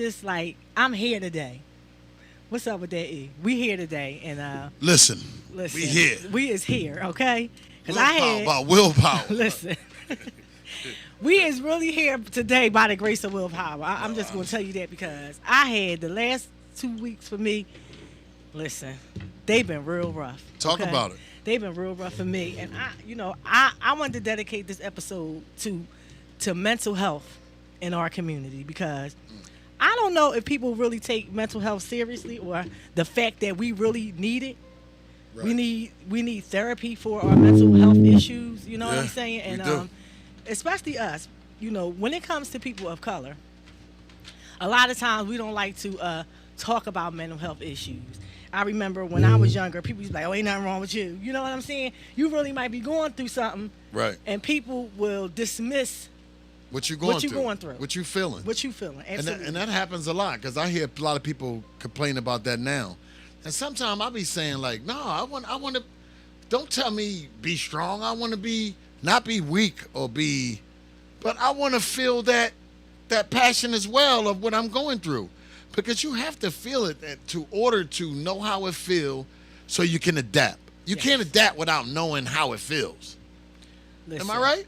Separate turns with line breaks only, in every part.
this like I'm here today. What's up with that? E? We here today, and
Listen,
listen,
we here.
We is here, okay? Because
Willpower about willpower.
listen. We is really here today by the grace of willpower. I'm just going to tell you that because I had the last 2 weeks for me. Listen, they've been real rough.
Talk
okay?
about it.
They've been real rough for me, and I wanted to dedicate this episode to mental health in our community because I don't know if people really take mental health seriously or the fact that we really need it. Right. We need therapy for our mental health issues. You know what I'm saying? And especially us. You know, when it comes to people of color, a lot of times we don't like to talk about mental health issues. I remember when I was younger, people used to be like, "Oh, ain't nothing wrong with you." You know what I'm saying? You really might be going through something,
right?
And people will dismiss
what you're going through,
what
you feeling,
Absolutely.
And that happens a lot because I hear a lot of people complain about that now. And sometimes I'll be saying like, "No, I want to. Don't tell me be strong. I want to be not be weak or be, but I want to feel that passion as well of what I'm going through." Because you have to feel it to order to know how it feels so you can adapt. You can't adapt without knowing how it feels.
Listen,
am I right?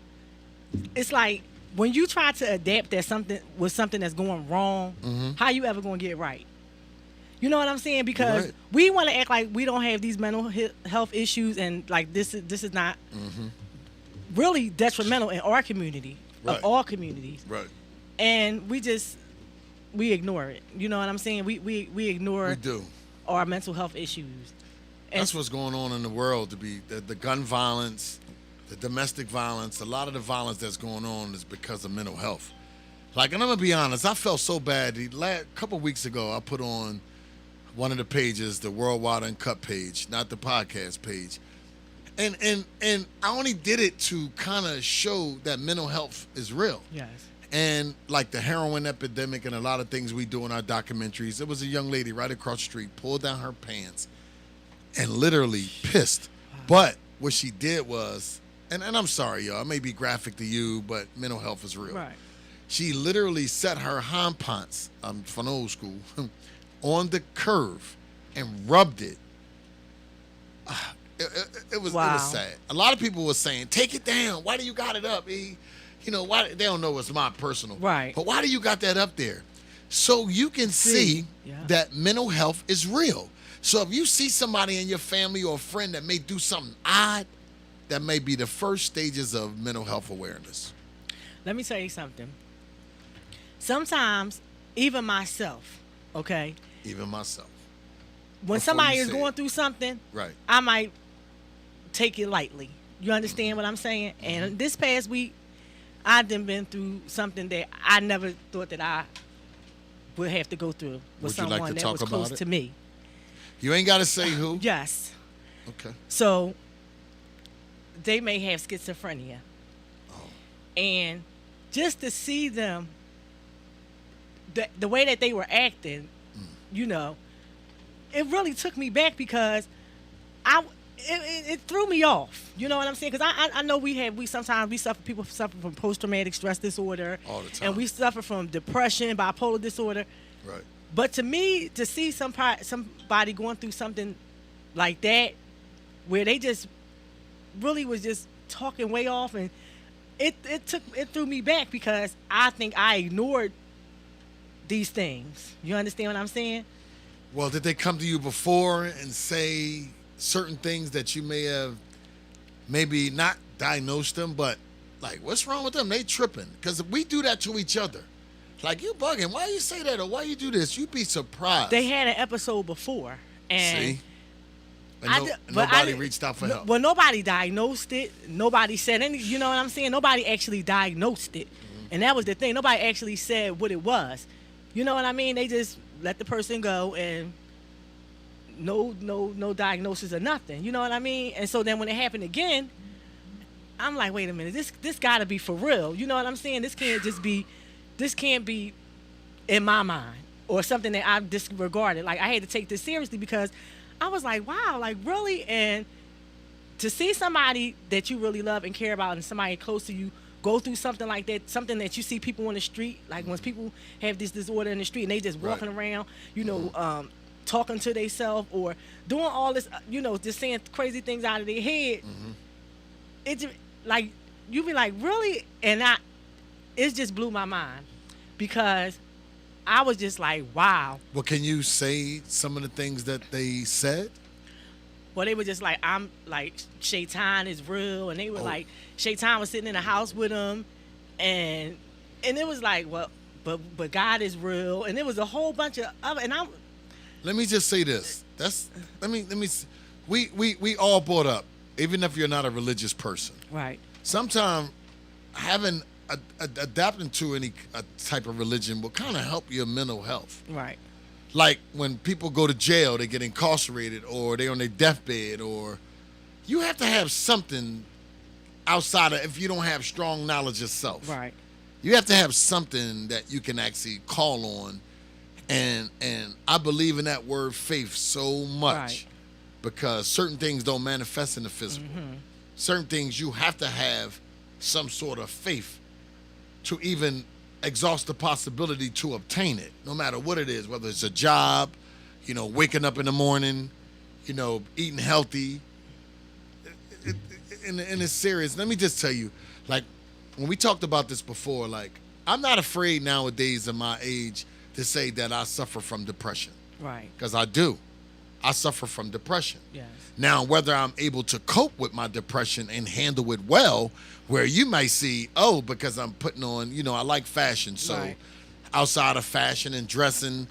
It's like when you try to adapt something that's going wrong, how you ever going to get it right? You know what I'm saying? Because we want to act like we don't have these mental health issues and like this is not really detrimental in our community, of all communities.
Right.
And we ignore it. You know what I'm saying? We ignore our mental health issues. And
that's what's going on in the world. The gun violence, the domestic violence, a lot of the violence that's going on is because of mental health. Like, and I'm gonna be honest, I felt so bad. A couple weeks ago, I put on one of the pages, the Worldwide Uncut page, not the podcast page, and I only did it to kind of show that mental health is real.
Yes.
And like the heroin epidemic and a lot of things we do in our documentaries, it was a young lady right across the street, pulled down her pants and literally pissed. But what she did was, and I'm sorry, y'all, it may be graphic to you, but mental health is real.
Right.
She literally set her hind pants, I'm from old school, on the curve and rubbed it. It was sad. A lot of people were saying, take it down. Why do you got it up, E? You know, why they don't know it's my personal.
Right.
But why do you got that up there? So you can see that mental health is real. So if you see somebody in your family or a friend that may do something odd, that may be the first stages of mental health awareness.
Let me tell you something. Sometimes, even myself, okay?
Even myself.
When somebody is going through something, I might take it lightly. You understand what I'm saying? And this past week, I done been through something that I never thought that I would have to go through with someone that was close to me.
You ain't got to say who?
Yes.
Okay.
So, they may have schizophrenia.
Oh.
And just to see them, the way that they were acting, you know, it really took me back because it threw me off. You know what I'm saying? Because I know people suffer from post-traumatic stress disorder.
All the time.
And we suffer from depression, bipolar disorder.
Right.
But to me, to see somebody going through something like that, where they just really was just talking way off, and it threw me back because I think I ignored these things. You understand what I'm saying?
Well, did they come to you before and say certain things that you may have maybe not diagnosed them, but like, what's wrong with them? They tripping. Because we do that to each other. Like, you bugging. Why you say that or why you do this? You'd be surprised.
They had an episode before. And
see? And nobody reached out for help.
Well, nobody diagnosed it. Nobody said any, you know what I'm saying? Nobody actually diagnosed it. And that was the thing. Nobody actually said what it was. You know what I mean? They just let the person go and no diagnosis or nothing. You know what I mean? And so then when it happened again, I'm like, wait a minute, this gotta be for real. You know what I'm saying? This can't be in my mind or something that I've disregarded. Like, I had to take this seriously because I was like, wow, like, really? And to see somebody that you really love and care about and somebody close to you go through something like that, something that you see people on the street, like when people have this disorder in the street and they just walking around, talking to themselves or doing all this, just saying crazy things out of their head. It just, like, you be like, really? And it just blew my mind because I was just like, wow.
Well, can you say some of the things that they said?
Well, they were just like, I'm like, Shaitan is real. And they were like, Shaitan was sitting in the house with him. And it was like, well, but God is real. And there was a whole bunch of other, and
let me just say this. We all brought up, even if you're not a religious person.
Right.
Sometimes having adapting to any type of religion will kind of help your mental health.
Right.
Like when people go to jail, they get incarcerated or they're on their deathbed, or you have to have something outside of, if you don't have strong knowledge of self.
Right.
You have to have something that you can actually call on. And I believe in that word faith so much because certain things don't manifest in the physical. Certain things you have to have some sort of faith to even exhaust the possibility to obtain it, no matter what it is, whether it's a job, waking up in the morning, eating healthy. And it's serious. Let me just tell you, like, when we talked about this before, like, I'm not afraid nowadays in my age to say that I suffer from depression.
Right.
Because I do. I suffer from depression.
Yes.
Now, whether I'm able to cope with my depression and handle it well, where you might see, because I'm putting on, I like fashion. So outside of fashion and dressing,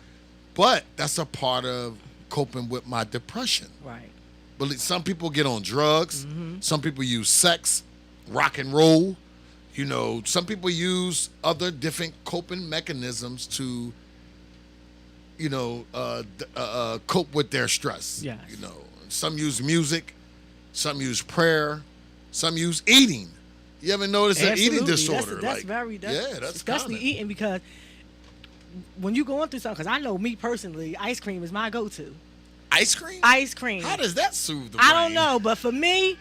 but that's a part of coping with my depression.
Right.
But some people get on drugs. Some people use sex, rock and roll. Some people use other different coping mechanisms to, cope with their stress.
Yes.
Some use music, some use prayer, some use eating. You ever notice an eating disorder?
That's especially eating, because when you're going through something, because I know me personally, ice cream is my go-to.
Ice cream?
Ice cream.
How does that soothe the brain?
I don't know, but for me,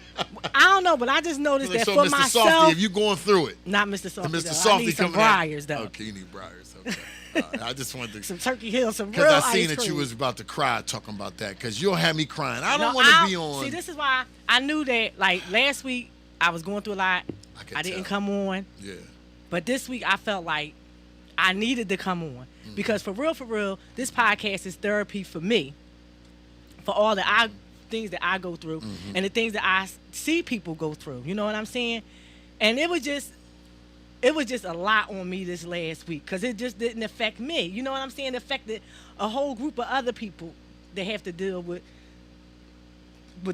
I don't know, but I just noticed that
so
for
Mr.
myself.
Softy, if you going through it.
Not Mr. Softy.
Mr.
Though.
Softy
I need some
coming
Briars, though.
Okay, you need Briars. Okay. I just wanted to.
Some Turkey Hill, some real
Because I
ice
seen
cream.
that you was about to cry talking about that, because you'll have me crying. I don't
No,
want to be on.
See, this is why I knew that, like, last week, I was going through a lot. I didn't come on.
Yeah.
But this week, I felt like I needed to come on. Because for real, this podcast is therapy for me. For all the things that I go through and the things that I see people go through. You know what I'm saying? And it was just a lot on me this last week, because it just didn't affect me. You know what I'm saying? It affected a whole group of other people that have to deal with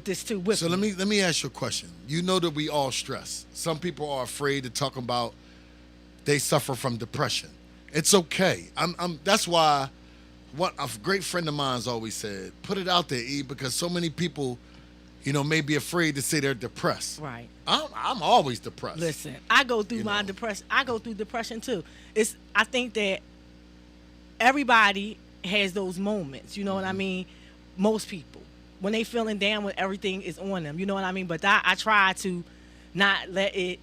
this too.
So let me ask you a question. You know that we all stress. Some people are afraid to talk about they suffer from depression. It's okay. That's why what a great friend of mine's always said, put it out there, E, because so many people, may be afraid to say they're depressed.
Right.
I'm always depressed.
Listen, I go through depression. I go through depression too. I think that everybody has those moments. You know what I mean? Most people, when they feeling down, when everything is on them. You know what I mean? But I try to not let it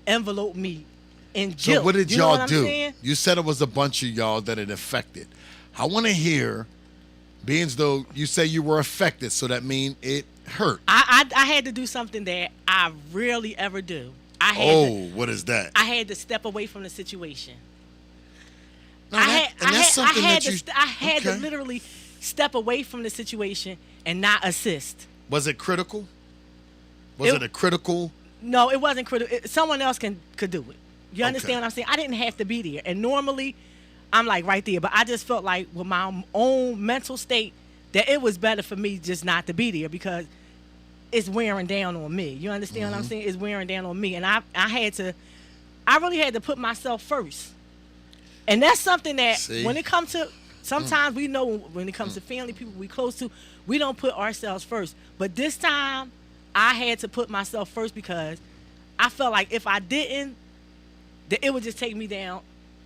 envelope me in guilt.
So what did
you know
y'all
what
do?
I'm saying? You
said it was a bunch of y'all that it affected. I want to hear, being as though you say you were affected, so that means it hurt.
I had to do something that I rarely ever do.
What is that?
I had to step away from the situation.
I
had to literally step away from the situation and not assist.
Was it critical? Was it a critical?
No, it wasn't critical. Someone else could do it. You understand what I'm saying? I didn't have to be there. And normally, I'm like right there. But I just felt like with my own mental state that it was better for me just not to be there, because it's wearing down on me. You understand what I'm saying? It's wearing down on me. And I really had to put myself first. And that's something that when it comes to, sometimes we know when it comes to family, people we close to, we don't put ourselves first. But this time, I had to put myself first, because I felt like if I didn't, that it would just take me down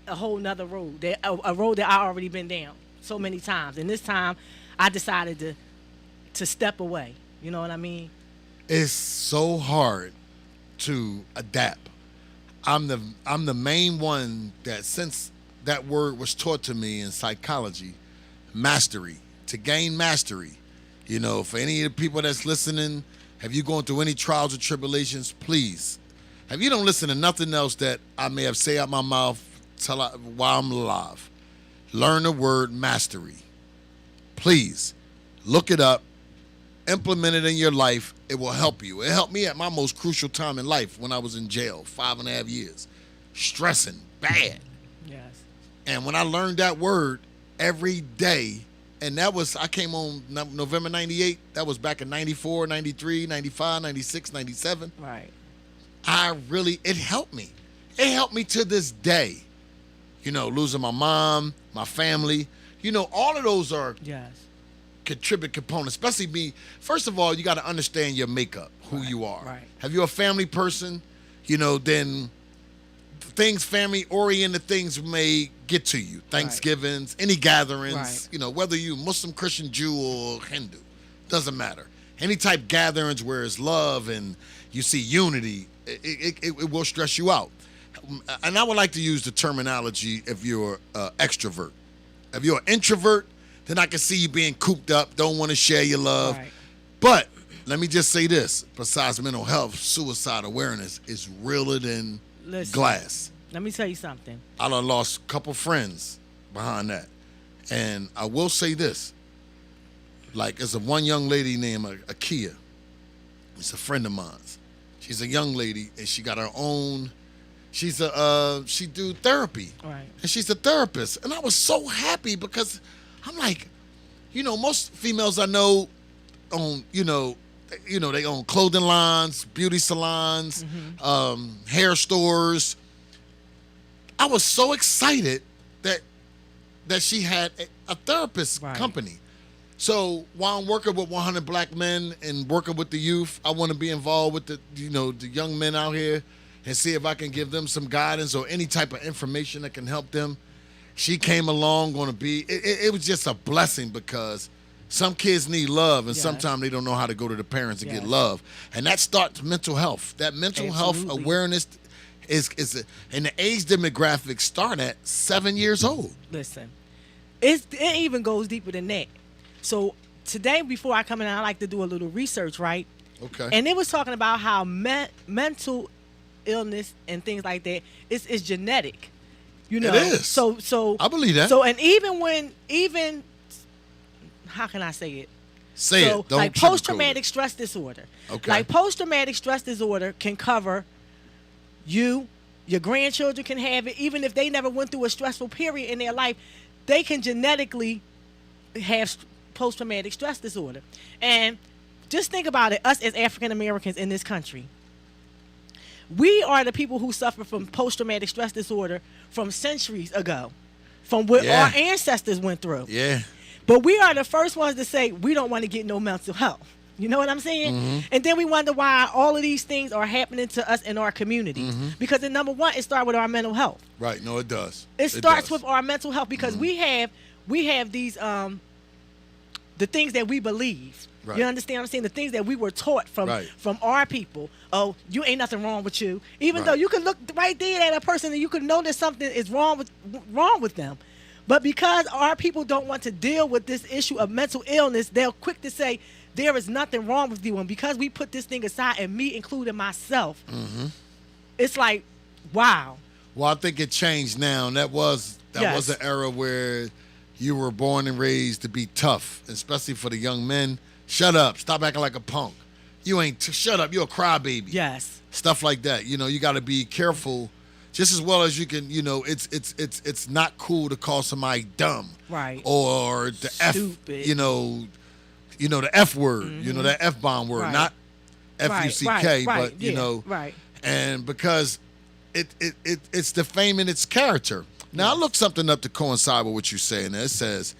a whole nother road, a road that I already been down so many times. And this time, I decided to step away. You know what I mean?
It's so hard to adapt. I'm the main one that, since that word was taught to me in psychology, mastery, to gain mastery. For any of the people that's listening, have you gone through any trials or tribulations, please, if you don't listen to nothing else that I may have say out my mouth while I'm alive, learn the word mastery. Please, look it up, implement it in your life. It will help you. It helped me at my most crucial time in life when I was in jail, 5.5 years, stressing bad.
Yes.
And when I learned that word every day, and I came on November 98, that was back in 94, 93, 95, 96, 97.
Right.
It helped me. It helped me to this day. Losing my mom, my family, all of those are
Yes.
contribute components, especially me. First of all, you got to understand your makeup, who you are.
Right.
Have you a family person? Then family-oriented things may get to you. Thanksgivings, any gatherings, whether you Muslim, Christian, Jew, or Hindu, doesn't matter. Any type gatherings where it's love and you see unity, it will stress you out. And I would like to use the terminology if you're an extrovert. If you're an introvert, then I can see you being cooped up, don't want to share your love.
Right.
But let me just say this, besides mental health, suicide awareness is realer than glass.
Let me tell you something.
I done lost a couple friends behind that. And I will say this, like there's one young lady named Akia. It's a friend of mine. She's a young lady and she got her own, she do therapy.
Right.
And she's a therapist. And I was so happy because I'm like, most females I know own, they own clothing lines, beauty salons, hair stores. I was so excited that she had a therapist company. So while I'm working with 100 Black men and working with the youth, I want to be involved with the young men out here and see if I can give them some guidance or any type of information that can help them. She came along, it was just a blessing because some kids need love and sometimes they don't know how to go to the parents and get love. And that starts mental health. That mental health awareness is and the age demographics start at 7 years old.
Listen, it even goes deeper than that. So today, before I come in, I like to do a little research, right?
Okay.
And it was talking about how mental illness and things like that is genetic.
It is.
So
I believe that.
So and even how can I say it?
Say it. Don't
like post-traumatic stress disorder.
Okay.
Like post-traumatic stress disorder can cover you, your grandchildren can have it, even if they never went through a stressful period in their life, they can genetically have post-traumatic stress disorder. And just think about it, us as African Americans in this country, we are the people who suffer from post-traumatic stress disorder from centuries ago, from what our ancestors went through.
Yeah.
But we are the first ones to say we don't want to get no mental health. You know what I'm saying?
Mm-hmm.
And then we wonder why all of these things are happening to us in our communities.
Mm-hmm.
Because number one, it starts with our mental health.
Right. No, it does.
It starts with our mental health because we have these the things that we believe.
Right.
You understand what I'm saying? The things that we were taught from our people. Oh, you ain't nothing wrong with you. Even though you could look right there at a person and you could notice something is wrong with them. But because our people don't want to deal with this issue of mental illness, they're quick to say there is nothing wrong with you. And because we put this thing aside, and me including myself, it's like, wow.
Well, I think it changed now. And that was an era where you were born and raised to be tough, especially for the young men. Shut up. Stop acting like a punk. You ain't. Shut up. You're a crybaby.
Yes.
Stuff like that. You got to be careful. Just as well as you can, it's not cool to call somebody dumb,
right?
Or the
Stupid.
The F word, that F bomb word, not F-U-C-K, but
right.
And because it's defaming its character. Now I looked something up to coincide with what you're saying. It says,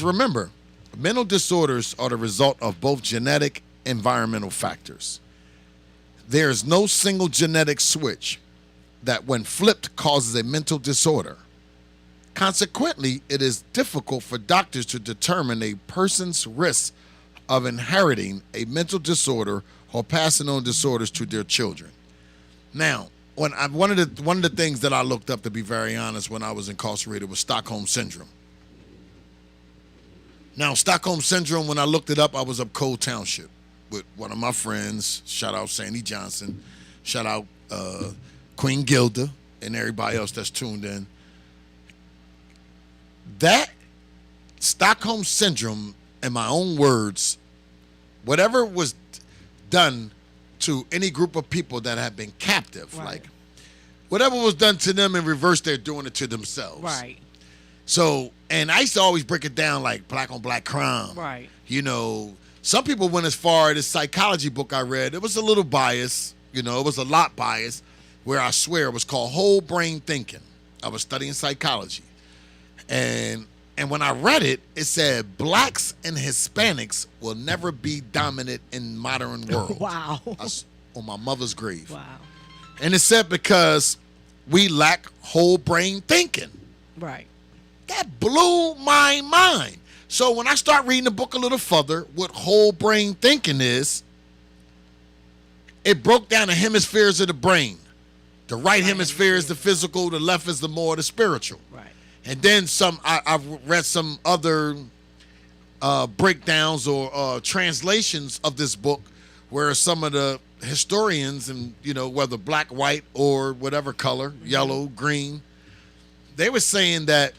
remember, mental disorders are the result of both genetic and environmental factors. There is no single genetic switch that when flipped causes a mental disorder. Consequently, it is difficult for doctors to determine a person's risk of inheriting a mental disorder or passing on disorders to their children. Now, one of the things that I looked up, to be very honest, when I was incarcerated was Stockholm Syndrome. Now, Stockholm Syndrome, when I looked it up, I was up Cole Township with one of my friends. Shout out Sandy Johnson. Shout out Queen Gilda and everybody else that's tuned in. That Stockholm Syndrome, in my own words, whatever was done to any group of people that have been captive,
Right.
like whatever was done to them in reverse, they're doing it to themselves.
Right.
So, and I used to always break it down like black on black crime.
Right.
You know, some people went as far as this psychology book I read. It was a little biased, you know, it was a lot biased, where I swear it was called Whole Brain Thinking. I was studying psychology. And when I read it, it said blacks and Hispanics will never be dominant in modern world.
Wow.
On my mother's grave.
Wow.
And it said because we lack whole brain thinking.
Right.
That blew my mind. So when I start reading the book a little further, what whole brain thinking is, it broke down the hemispheres of the brain. The right hemisphere is the physical, the left is the more the spiritual.
Right.
And then I've read some other breakdowns or translations of this book where some of the historians, and you know, whether black, white, or whatever color, yellow, green, they were saying that,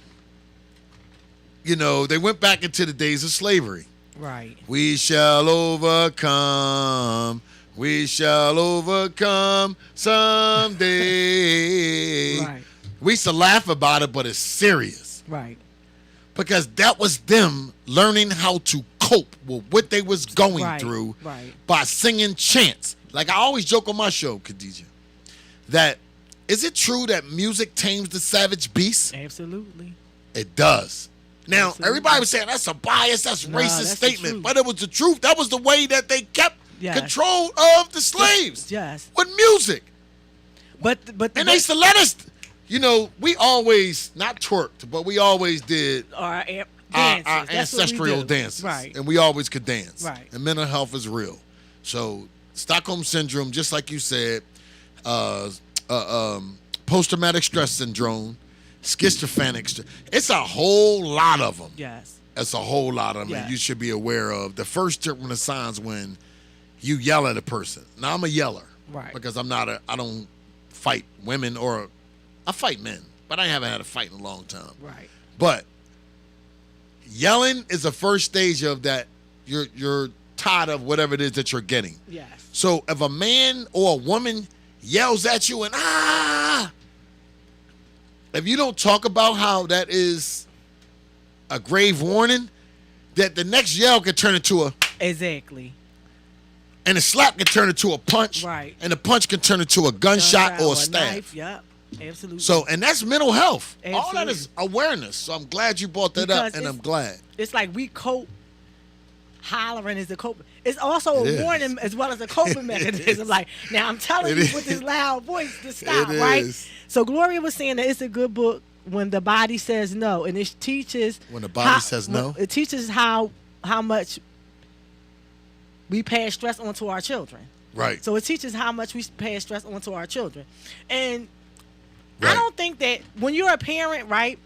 you know, they went back into the days of slavery.
Right.
We shall overcome. We shall overcome someday.
Right.
We used to laugh about it, but it's serious.
Right.
Because that was them learning how to cope with what they was going
Right.
through
Right.
by singing chants. Like I always joke on my show, Khadijah, that is it true that music tames the savage beast?
Absolutely.
It does. Now,
Absolutely.
everybody was saying that's a bias, that's
Nah,
racist
that's the
statement,
truth.
but it was the truth. That was the way that they kept
Yes.
control of the slaves.
Yes.
With music.
But
And they used to let us, you know, we always, not twerked, but we always did
our
our
dances. That's what we
ancestral
do.
dances.
Right.
And we always could dance.
Right.
And mental health is real. So Stockholm Syndrome, just like you said, post-traumatic stress syndrome, schizophrenic, it's a whole lot of them.
Yes.
It's a whole lot of them
Yes.
you should be aware of. The first one of signs when you yell at a person. Now, I'm a yeller.
Right.
Because I don't fight women, or I fight men, but I haven't had a fight in a long time.
Right.
But yelling is the first stage of that. You're tired of whatever it is that you're getting.
Yes.
So if a man or a woman yells at you and if you don't talk about how that is a grave warning, that the next yell could turn into a,
Exactly.
and a slap can turn into a punch,
Right.
and a punch can turn into a gunshot or a stab.
knife. Yep. Absolutely.
So, and that's mental health. All that
Absolutely.
is awareness. So I'm glad you brought that
Because
up, and I'm glad.
it's like we cope. Hollering is the cope. It's also
It
a
is.
warning as well as a coping mechanism. Like, now I'm telling
It
you
is.
with this loud voice to stop,
It
right?
is.
So Gloria was saying that it's a good book when the body says no, and it teaches
When the body says no?
It teaches how much we pass stress on to our children.
Right.
So it teaches how much we pass stress on to our children. And
Right.
I don't think that when you're a parent, right,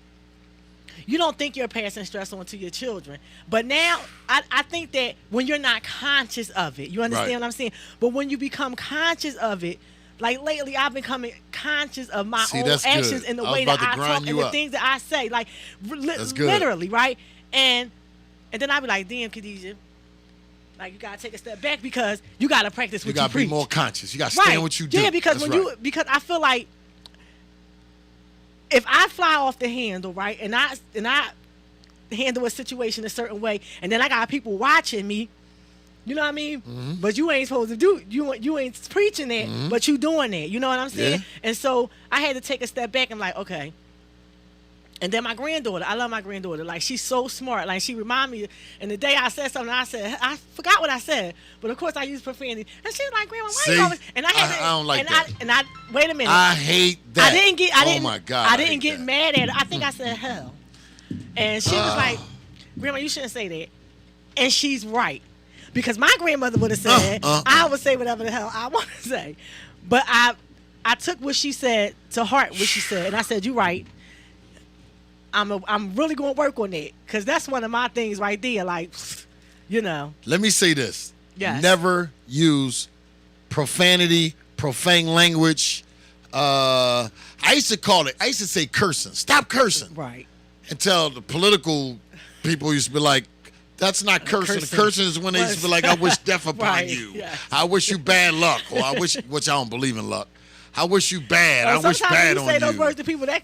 you don't think you're passing stress on to your children. But now I think that when you're not conscious of it, you understand
Right.
what I'm saying? But when you become conscious of it, like lately I've becoming conscious of my
See,
own
that's
actions
good.
and the
I was
way
about
that
to
I
grind
talk
you
and the
up.
things that I say. Like
That's good.
literally, right? And then I'll be like, damn, Khadijah, like you gotta take a step back because you gotta practice
You
what
got
you
to
preach.
be more conscious. You got to stand what you do.
Yeah, because
That's
when
right.
because I feel like if I fly off the handle, right, and I handle a situation a certain way, and then I got people watching me, you know what I mean?
Mm-hmm.
But you ain't supposed to do you ain't preaching that, but you doing that. You know what I'm saying?
Yeah.
And so I had to take a step back and like, okay. And then my granddaughter, I love my granddaughter. Like, she's so smart. Like, she remind me. And the day I said something, I forgot what I said. But of course, I used profanity. And she was like, "Grandma, why
See?
you always?" And I had to,
I don't like
and
that.
I wait a minute.
I hate that.
I
Oh my God.
I didn't
hate
get
that.
mad at her. I think I said hell. And she was like, "Grandma, you shouldn't say that." And she's right. Because my grandmother would have said, I would say whatever the hell I want to say. But I took what she said to heart, what she said, and I said, "You're right. I'm really going to work on it, because that's one of my things right there. Like, you know."
Let me say this.
Yes.
Never use profanity, profane language. I used to say cursing. Stop cursing.
Right.
Until the political people used to be like, that's not cursing. Cursing is when they used to be like, I wish death upon
Right,
you.
yes.
I wish you bad luck. Or I wish, which I don't believe in luck. I wish you bad. I wish bad on you.
Sometimes you say those words to people that,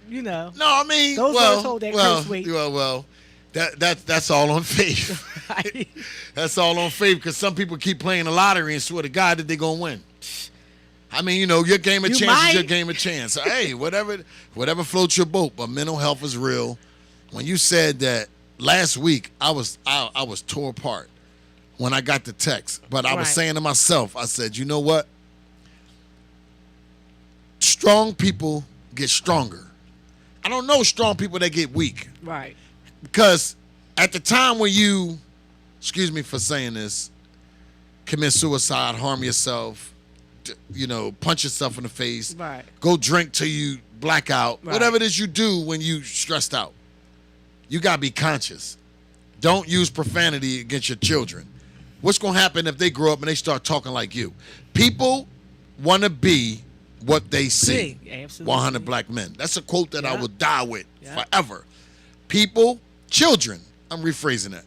you know.
No, I mean,
those words hold that curse weight.
Well, that's all on faith.
Right.
That's all on faith, because some people keep playing the lottery and swear to God that they're going to win. I mean, you know, your game of chance is your game of chance. So, hey, whatever floats your boat, but mental health is real. When you said that last week, I was tore apart when I got the text. But I was saying to myself, I said, you know what? Strong people get stronger. I don't know strong people that get weak.
Right.
Because at the time when you, excuse me for saying this, commit suicide, harm yourself, you know, punch yourself in the face,
right,
go drink till you black out,
right,
whatever it is you do when you stressed out, you got to be conscious. Don't use profanity against your children. What's going to happen if they grow up and they start talking like you? People want to be what they see.
Absolutely.
100 black men. That's a quote that I will die with forever. People, children, I'm rephrasing that.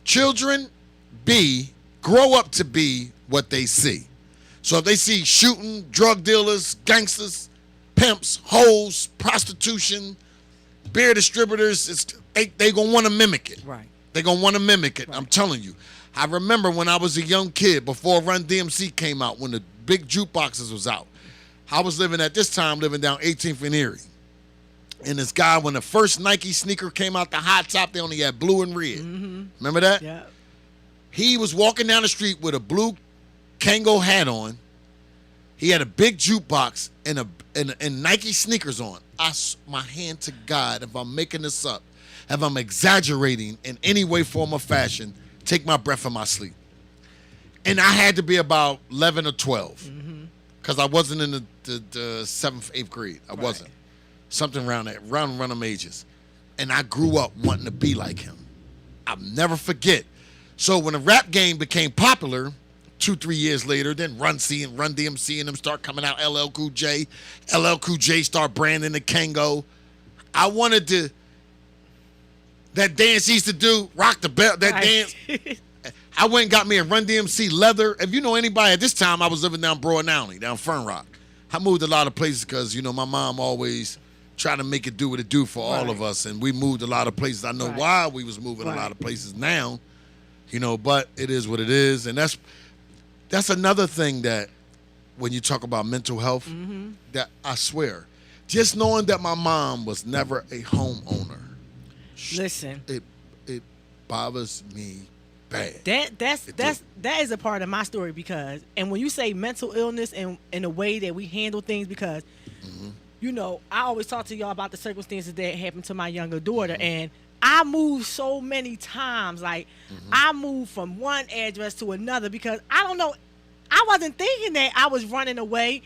Children grow up to be what they see. So if they see shooting, drug dealers, gangsters, pimps, hoes, prostitution, beer distributors, they going to want to mimic it.
Right.
They're going to want to mimic it.
Right.
I'm telling you. I remember when I was a young kid, before Run DMC came out, when the big jukeboxes was out. I was living down 18th and Erie. And this guy, when the first Nike sneaker came out, the high top, they only had blue and red. Mm-hmm. Remember that?
Yeah.
He was walking down the street with a blue Kango hat on. He had a big jukebox and Nike sneakers on. My hand to God, if I'm making this up, if I'm exaggerating in any way, form, or fashion, take my breath in my sleep. And I had to be about 11 or 12, because I wasn't in the 7th, 8th grade. I wasn't. Something around them ages. And I grew up wanting to be like him. I'll never forget. So when the rap game became popular, 2-3 years later, then Run DMC and them start coming out, LL Cool J. LL Cool J start branding the Kango. I wanted to, that dance he used to do, rock the bell, that dance. I went and got me a Run DMC leather. If you know anybody, at this time I was living down Broad Downey, down Fern Rock. I moved a lot of places because, you know, my mom always tried to make it do what it do for all of us. And we moved a lot of places. I know why we was moving a lot of places now, you know, but it is what it is. And that's another thing that when you talk about mental health, that I swear, just knowing that my mom was never a homeowner.
Listen.
It bothers me bad.
That is a part of my story, because, and when you say mental illness and in the way that we handle things, because you know, I always talk to y'all about the circumstances that happened to my younger daughter, and I moved so many times. Like, I moved from one address to another because I don't know, I wasn't thinking that I was running away,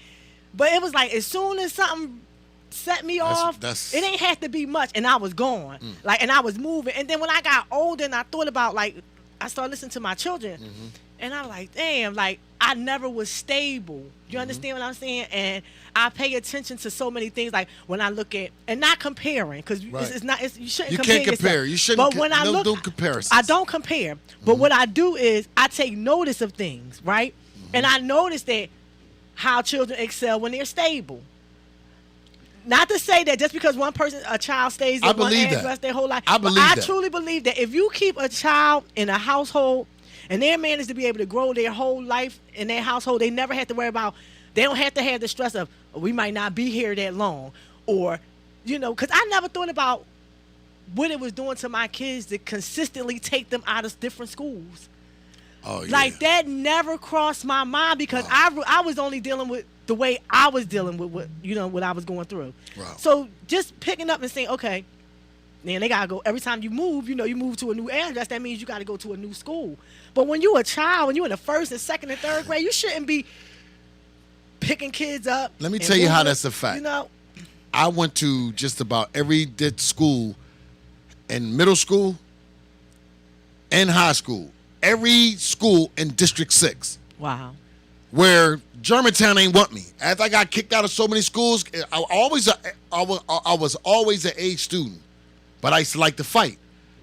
but it was like as soon as something set me off, it ain't have to be much, and I was gone. Like, and I was moving. And then when I got older and I thought about, like, I started listening to my children, and I'm like, damn, like, I never was stable. You understand what I'm saying? And I pay attention to so many things, like when I look at, and not comparing, because it's not, you shouldn't compare.
You can't compare. You shouldn't.
But when I look,
don't compare.
I don't compare. But what I do is I take notice of things, right? And I notice that how children excel when they're stable. Not to say that just because a child stays in one address their whole life. I truly believe that if you keep a child in a household and they're managed to be able to grow their whole life in their household, they never have to worry about, they don't have to have the stress of, we might not be here that long. Or, you know, because I never thought about what it was doing to my kids to consistently take them out of different schools.
Oh, yeah.
Like, that never crossed my mind, because I was only dealing with the way I was dealing with what I was going through.
Wow.
So just picking up and saying, okay, man, they gotta go. Every time you move, you move to a new address, that means you gotta go to a new school. But when you're a child, when you're in the 1st and 2nd and 3rd grade, you shouldn't be picking kids up.
Let me
and
tell you how
moving,
that's a fact.
You know,
I went to just about every school in middle school and high school. Every school in District 6.
wow.
Where Germantown ain't want me. After I got kicked out of so many schools, I was always an A student. But I used to like to fight.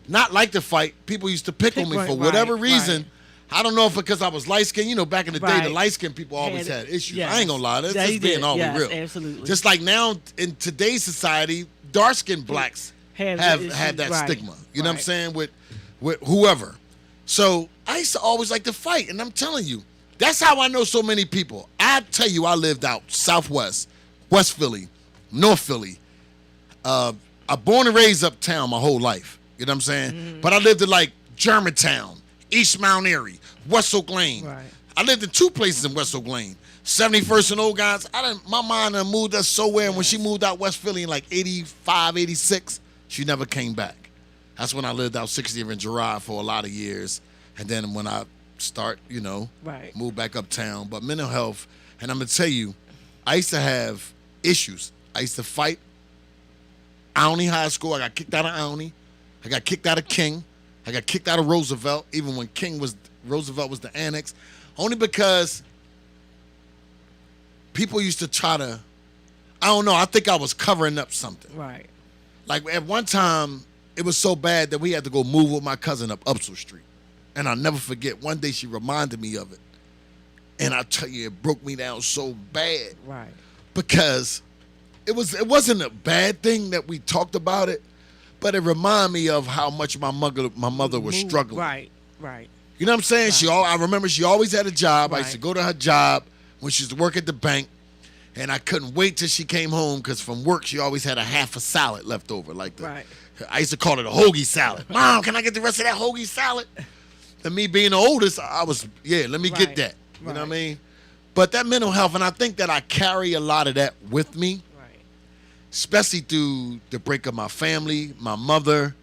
Not like to fight. People used to pick on me for whatever reason.
Right.
I don't know if because I was light-skinned. You know, back in the day,
Right.
the light-skinned people always had issues.
Yes.
I ain't gonna lie. That's
Yeah,
just being all
yes,
real.
absolutely.
Just like now, in today's society, dark-skinned blacks have that stigma. You know what I'm saying? With whoever. So I used to always like to fight. And I'm telling you, that's how I know so many people. I tell you, I lived out Southwest, West Philly, North Philly. I'm born and raised uptown my whole life. You know what I'm saying? Mm-hmm. But I lived in like Germantown, East Mount Airy, West Oak Lane.
Right.
I lived in 2 places in West Oak Lane. 71st and Old Guys. My mom done moved us somewhere, and when she moved out West Philly in like 85, 86, she never came back. That's when I lived out 60th and Girard for a lot of years. And then when I move back uptown. But mental health, and I'm going to tell you, I used to have issues. I used to fight. Aoney High School, I got kicked out of Aoney. I got kicked out of King. I got kicked out of Roosevelt, even when Roosevelt was the annex. Only because people used to try to, I don't know, I think I was covering up something.
Right.
Like at one time, it was so bad that we had to go move with my cousin up Upsall Street. And I'll never forget, one day she reminded me of it. And I tell you, it broke me down so bad.
Right.
Because it wasn't a bad thing that we talked about it, but it reminded me of how much my mother was struggling.
Right.
You know what I'm saying?
Right.
I remember she always had a job.
Right.
I used to go to her job when she used to work at the bank, and I couldn't wait till she came home because from work she always had a half a salad left over. I used to call it a hoagie salad. Mom, can I get the rest of that hoagie salad? And me being the oldest, I was, let me get that. You know what I mean? But that mental health, and I think that I carry a lot of that with me, especially through the break of my family, my mother,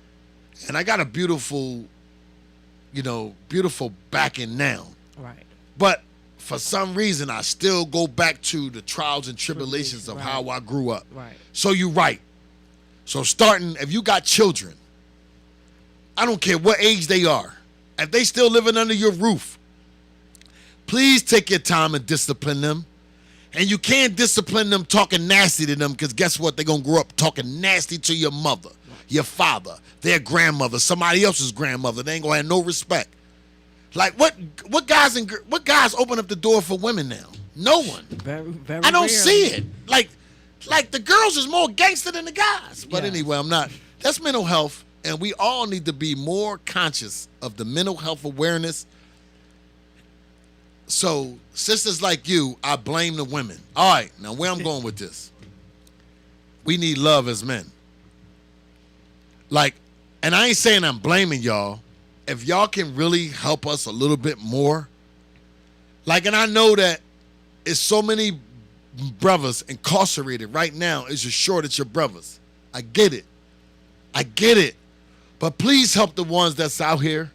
and I got a beautiful backing now. Right. But for some reason, I still go back to the trials and tribulations of how I grew up.
Right.
So you're right. So if you got children, I don't care what age they are, if they still living under your roof, please take your time and discipline them. And you can't discipline them talking nasty to them because guess what? They're going to grow up talking nasty to your mother, your father, their grandmother, somebody else's grandmother. They ain't going to have no respect. Like what guys open up the door for women now? No one.
Very, very
I don't
rare.
see it. Like the girls is more gangster than the guys. But anyway, I'm not. That's mental health. And we all need to be more conscious of the mental health awareness. So, sisters like you, I blame the women. All right, now where I'm going with this. We need love as men. And I ain't saying I'm blaming y'all. If y'all can really help us a little bit more. And I know that it's so many brothers incarcerated right now. It's a shortage of brothers. I get it. But please help the ones that's out here.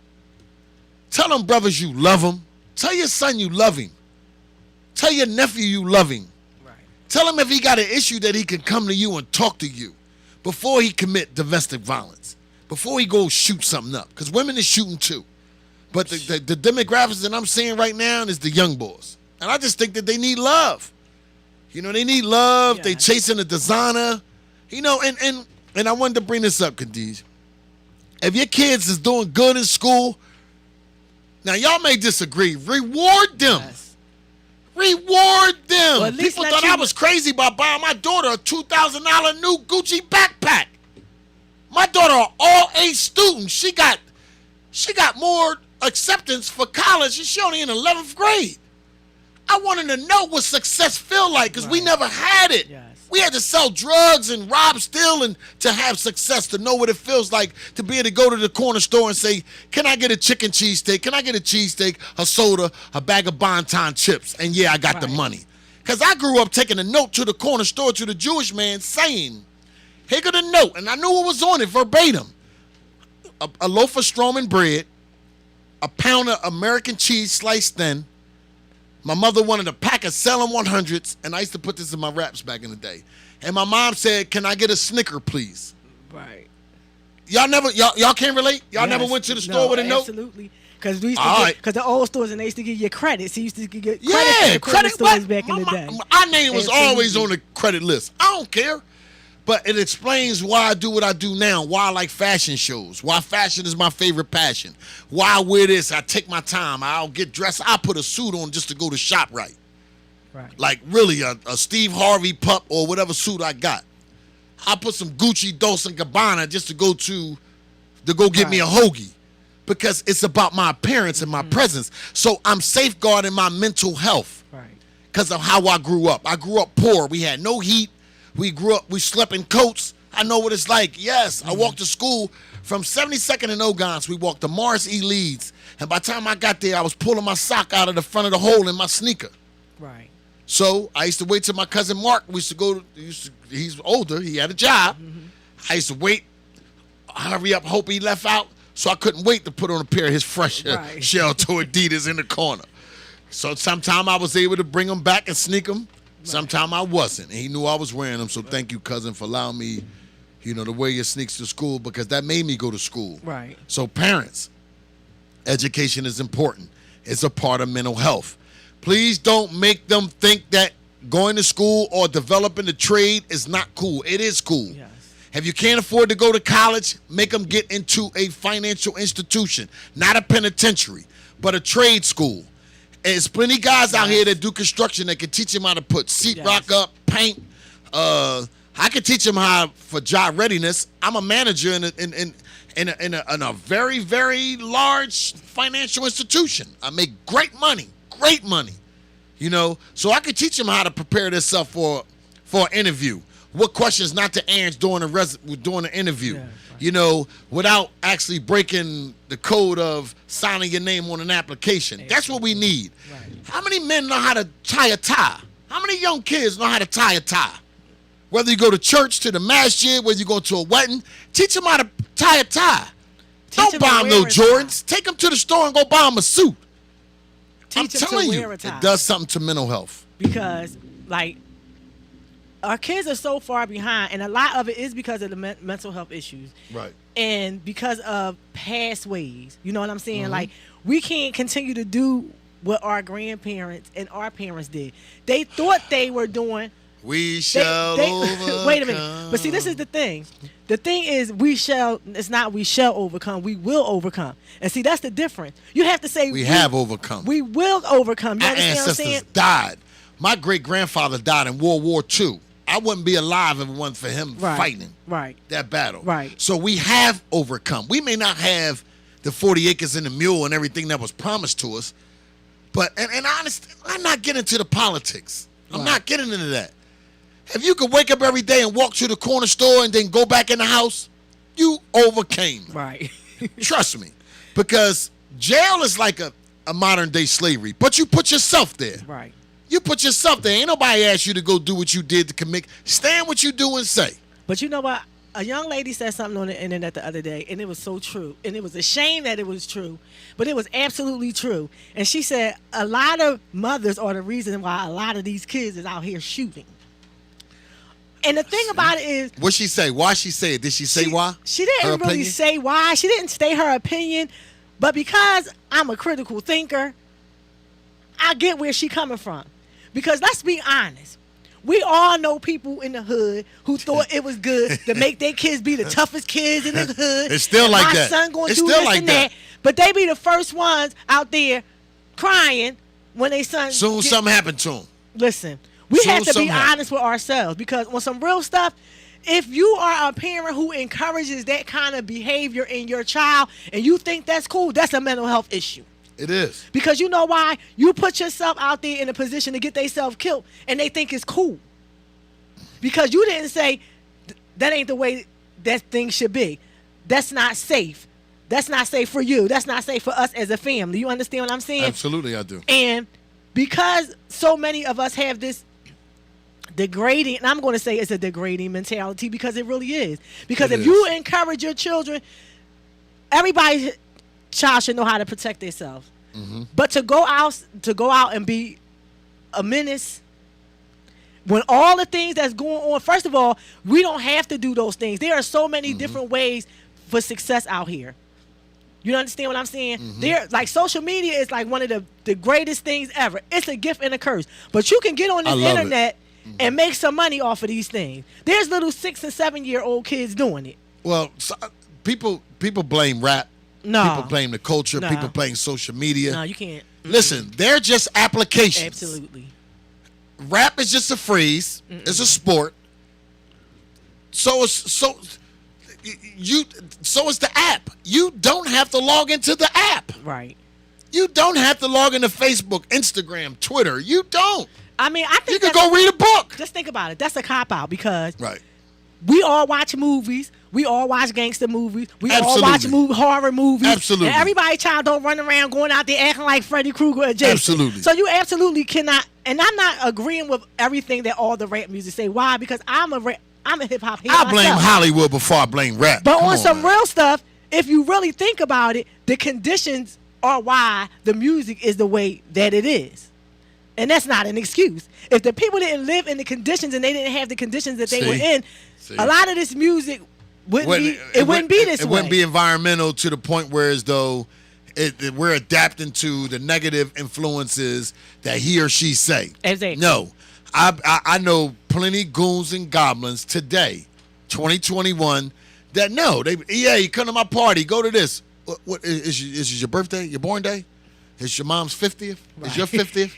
Tell them brothers you love them. Tell your son you love him. Tell your nephew you love him. Right. Tell him if he got an issue that he can come to you and talk to you before he commit domestic violence, before he go shoot something up. Because women is shooting too. But the demographics that I'm seeing right now is the young boys. And I just think that they need love. They need love. Yeah. They chasing a designer. And I wanted to bring this up, Khadijah. If your kids is doing good in school, now y'all may disagree. Reward them. Yes. Reward them. Well, people thought I was crazy about buying my daughter a $2,000 new Gucci backpack. My daughter, an all-A student, she got more acceptance for college, and she only in 11th grade. I wanted to know what success feel like because we never had it. Yes. We had to sell drugs and rob, steal, and to have success, to know what it feels like to be able to go to the corner store and say, can I get a chicken cheesesteak? Can I get a cheesesteak, a soda, a bag of Bonton chips? And I got the money. Because I grew up taking a note to the corner store to the Jewish man saying, here go the note. And I knew what was on it verbatim. A loaf of Stroman bread, a pound of American cheese sliced thin, My mother wanted a pack of Salem 100s, and I used to put this in my wraps back in the day. And my mom said, "Can I get a Snicker, please?"
Right.
Y'all can't relate? Y'all never went to the store with a note?
Absolutely. Because we used to because the old stores and they used to give you credit. So you used to get
credit
stores back in the day.
Our name was always on the credit list. I don't care. But it explains why I do what I do now, why I like fashion shows, why fashion is my favorite passion, why I wear this, I take my time, I'll get dressed, I'll put a suit on just to go to ShopRite.
Right.
Like really a Steve Harvey pup or whatever suit I got. I'll put some Gucci, Dolce & Gabbana just to go get me a hoagie. Because it's about my appearance and my presence. So I'm safeguarding my mental health. Right. Because of how I grew up. I grew up poor. We had no heat. We slept in coats. I know what it's like. Yes, I walked to school from 72nd and Ogons. We walked to Morris E. Leeds. And by the time I got there, I was pulling my sock out of the front of the hole in my sneaker.
Right.
So I used to wait till my cousin Mark, he's older, he had a job. I used to wait, hurry up, hope he left out. So I couldn't wait to put on a pair of his fresh shell toe Adidas in the corner. So sometime I was able to bring them back and sneak them. Sometime I wasn't. And he knew I was wearing them. So thank you, cousin, for allowing me, to wear your sneaks to school because that made me go to school.
Right.
So parents, education is important. It's a part of mental health. Please don't make them think that going to school or developing a trade is not cool. It is cool.
Yes.
If you can't afford to go to college, make them get into a financial institution, not a penitentiary, but a trade school. There's plenty guys out here that do construction that can teach them how to put sheetrock up, paint. I can teach them how for job readiness. I'm a manager in a very, very large financial institution. I make great money. So I could teach them how to prepare themselves for an interview. What questions not to answer during the interview, without actually breaking the code of signing your name on an application. That's what we need. Right. How many men know how to tie a tie? How many young kids know how to tie a tie? Whether you go to church, to the masjid, whether you go to a wedding, teach them how to tie a tie. Don't buy them no Jordans. Take them to the store and go buy them a suit. I'm telling you, it does something to mental health.
Because, our kids are so far behind, and a lot of it is because of the mental health issues.
Right.
And because of past ways. You know what I'm saying? Mm-hmm. We can't continue to do what our grandparents and our parents did. They thought they were doing...
We shall overcome.
Wait a minute. But see, this is the thing. The thing is, it's not we shall overcome, we will overcome. And see, that's the difference. You have to say... We
have overcome.
We will overcome. You
Our ancestors died. My great-grandfather died in World War II. I wouldn't be alive if it wasn't for him fighting that battle.
Right.
So we have overcome. We may not have the 40 acres and the mule and everything that was promised to us, but, and honestly, I'm not getting into the politics. I'm not getting into that. If you could wake up every day and walk to the corner store and then go back in the house, you overcame.
Right.
Trust me. Because jail is like a modern-day slavery, but you put yourself there.
Right.
You put yourself there. Ain't nobody asked you to go do what you did to commit. Stand what you do and say.
But you know what? A young lady said something on the internet the other day, and it was so true. And it was a shame that it was true, but it was absolutely true. And she said a lot of mothers are the reason why a lot of these kids is out here shooting. And the thing about it is...
What'd she say? Why she say it? Did she say why?
She didn't really say why. She didn't state her opinion. But because I'm a critical thinker, I get where she coming from. Because let's be honest. We all know people in the hood who thought it was good to make their kids be the toughest kids in the hood.
It's still like that.
My son going to do this and that. But they be the first ones out there crying when they son...
Soon something happened to them.
Listen, we have to be honest with ourselves. Because on some real stuff, if you are a parent who encourages that kind of behavior in your child and you think that's cool, that's a mental health issue.
It is.
Because you know why? You put yourself out there in a position to get themselves killed, and they think it's cool. Because you didn't say, that ain't the way that thing should be. That's not safe. That's not safe for you. That's not safe for us as a family. You understand what I'm saying?
Absolutely, I do.
And because so many of us have this degrading, and I'm going to say it's a degrading mentality because it really is. Because if you encourage your children, everybody's child should know how to protect themselves. Mm-hmm. But to go out and be a menace, when all the things that's going on, first of all, we don't have to do those things. There are so many different ways for success out here. You understand what I'm saying? There, like, social media is like one of the greatest things ever. It's a gift and a curse. But you can get on this internet and make some money off of these things. There's little 6 and 7-year-old kids doing it.
Well, so, people blame rap.
No.
People blame the culture.
No.
People blame social media.
No, you can't.
Listen, they're just applications.
Absolutely.
Rap is just a phrase. It's a sport. So is the app. You don't have to log into the app.
Right.
You don't have to log into Facebook, Instagram, Twitter. You don't.
I mean, I think
you can go read a book.
Just think about it. That's a cop-out because
Right.
we all watch movies. We all watch gangster movies. We all
Absolutely.
watch horror movies.
Absolutely.
And everybody's child don't run around going out there acting like Freddy Krueger or Jason.
Absolutely.
So you absolutely cannot. And I'm not agreeing with everything that all the rap music say. Why? Because I'm a hip hop head.
I blame
myself.
Hollywood before I blame rap.
But
Come
on some
man.
real stuff, if you really think about it, the conditions are why the music is the way that it is. And that's not an excuse. If the people didn't live in the conditions and they didn't have the conditions that they were in, a lot of this music wouldn't be this way.
It wouldn't be environmental to the point where as though we're adapting to the negative influences that he or she say.
Exactly.
No. I know plenty goons and goblins today, 2021, that no, you come to my party, go to this. What is your birthday? Your born day? It's your mom's 50th?
Right.
It's your 50th?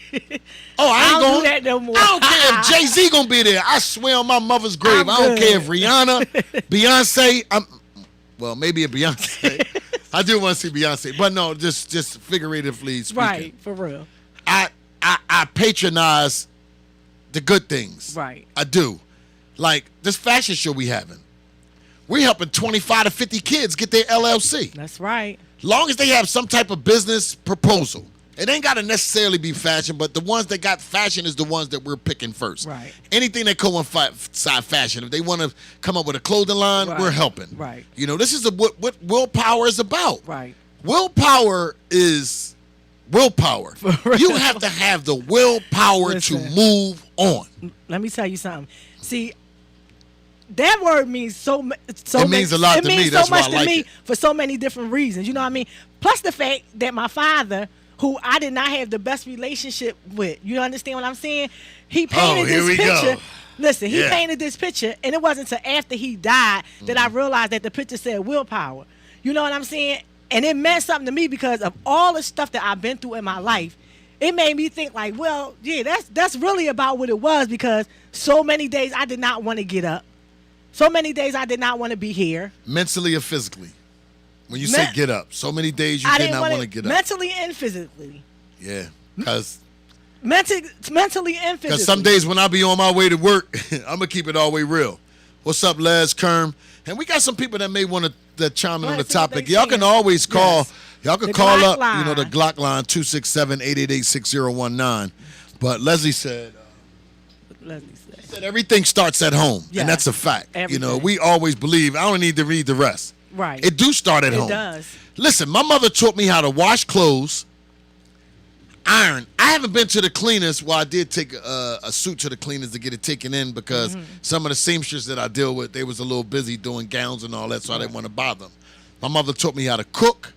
Oh, I ain't
don't
going.
do that no more.
I don't care if Jay-Z gonna be there. I swear on my mother's grave. I don't care if Rihanna, Beyonce, well, maybe a Beyonce. I do want to see Beyonce. But no, just figuratively speaking.
Right, for real.
I patronize the good things.
Right.
I do. Like this fashion show we having. We're helping 25 to 50 kids get their LLC.
That's right.
Long as they have some type of business proposal. It ain't got to necessarily be fashion, but the ones that got fashion is the ones that we're picking first.
Right.
Anything that coincide fashion. If they want to come up with a clothing line, we're helping.
Right.
You know, this is what willpower is about.
Right.
Willpower is willpower. You have to have the willpower to move on.
Let me tell you something. See, that word means
it means a lot to me. That's why I like it.
For so many different reasons. You know what I mean? Plus the fact that my father, who I did not have the best relationship with, you understand what I'm saying? He painted this picture. Go. Listen, he painted this picture, and it wasn't until after he died that I realized that the picture said willpower. You know what I'm saying? And it meant something to me because of all the stuff that I've been through in my life. It made me think like, well, yeah, that's really about what it was, because so many days I did not want to get up. So many days I did not want to be here. Mentally
or physically? When you say get up, so many days you did not want to get up.
Mentally and physically.
Yeah, because...
mentally and physically.
Because some days when I be on my way to work, I'm going to keep it all the way real. What's up, Les, Kerm? And we got some people that may want to chime in on the topic. Y'all can always call. Yes. Y'all can call Glock up, line. The Glock line, 267-888-6019. But Leslie said... He said everything starts at home, and that's a fact. Everything. You know, we always believe. I don't need to read the rest.
Right.
It do start at home.
It does.
Listen, my mother taught me how to wash clothes, iron. I haven't been to the cleaners. Well, I did take a suit to the cleaners to get it taken in because some of the seamsters that I deal with, they was a little busy doing gowns and all that, so I didn't want to bother them. My mother taught me how to cook,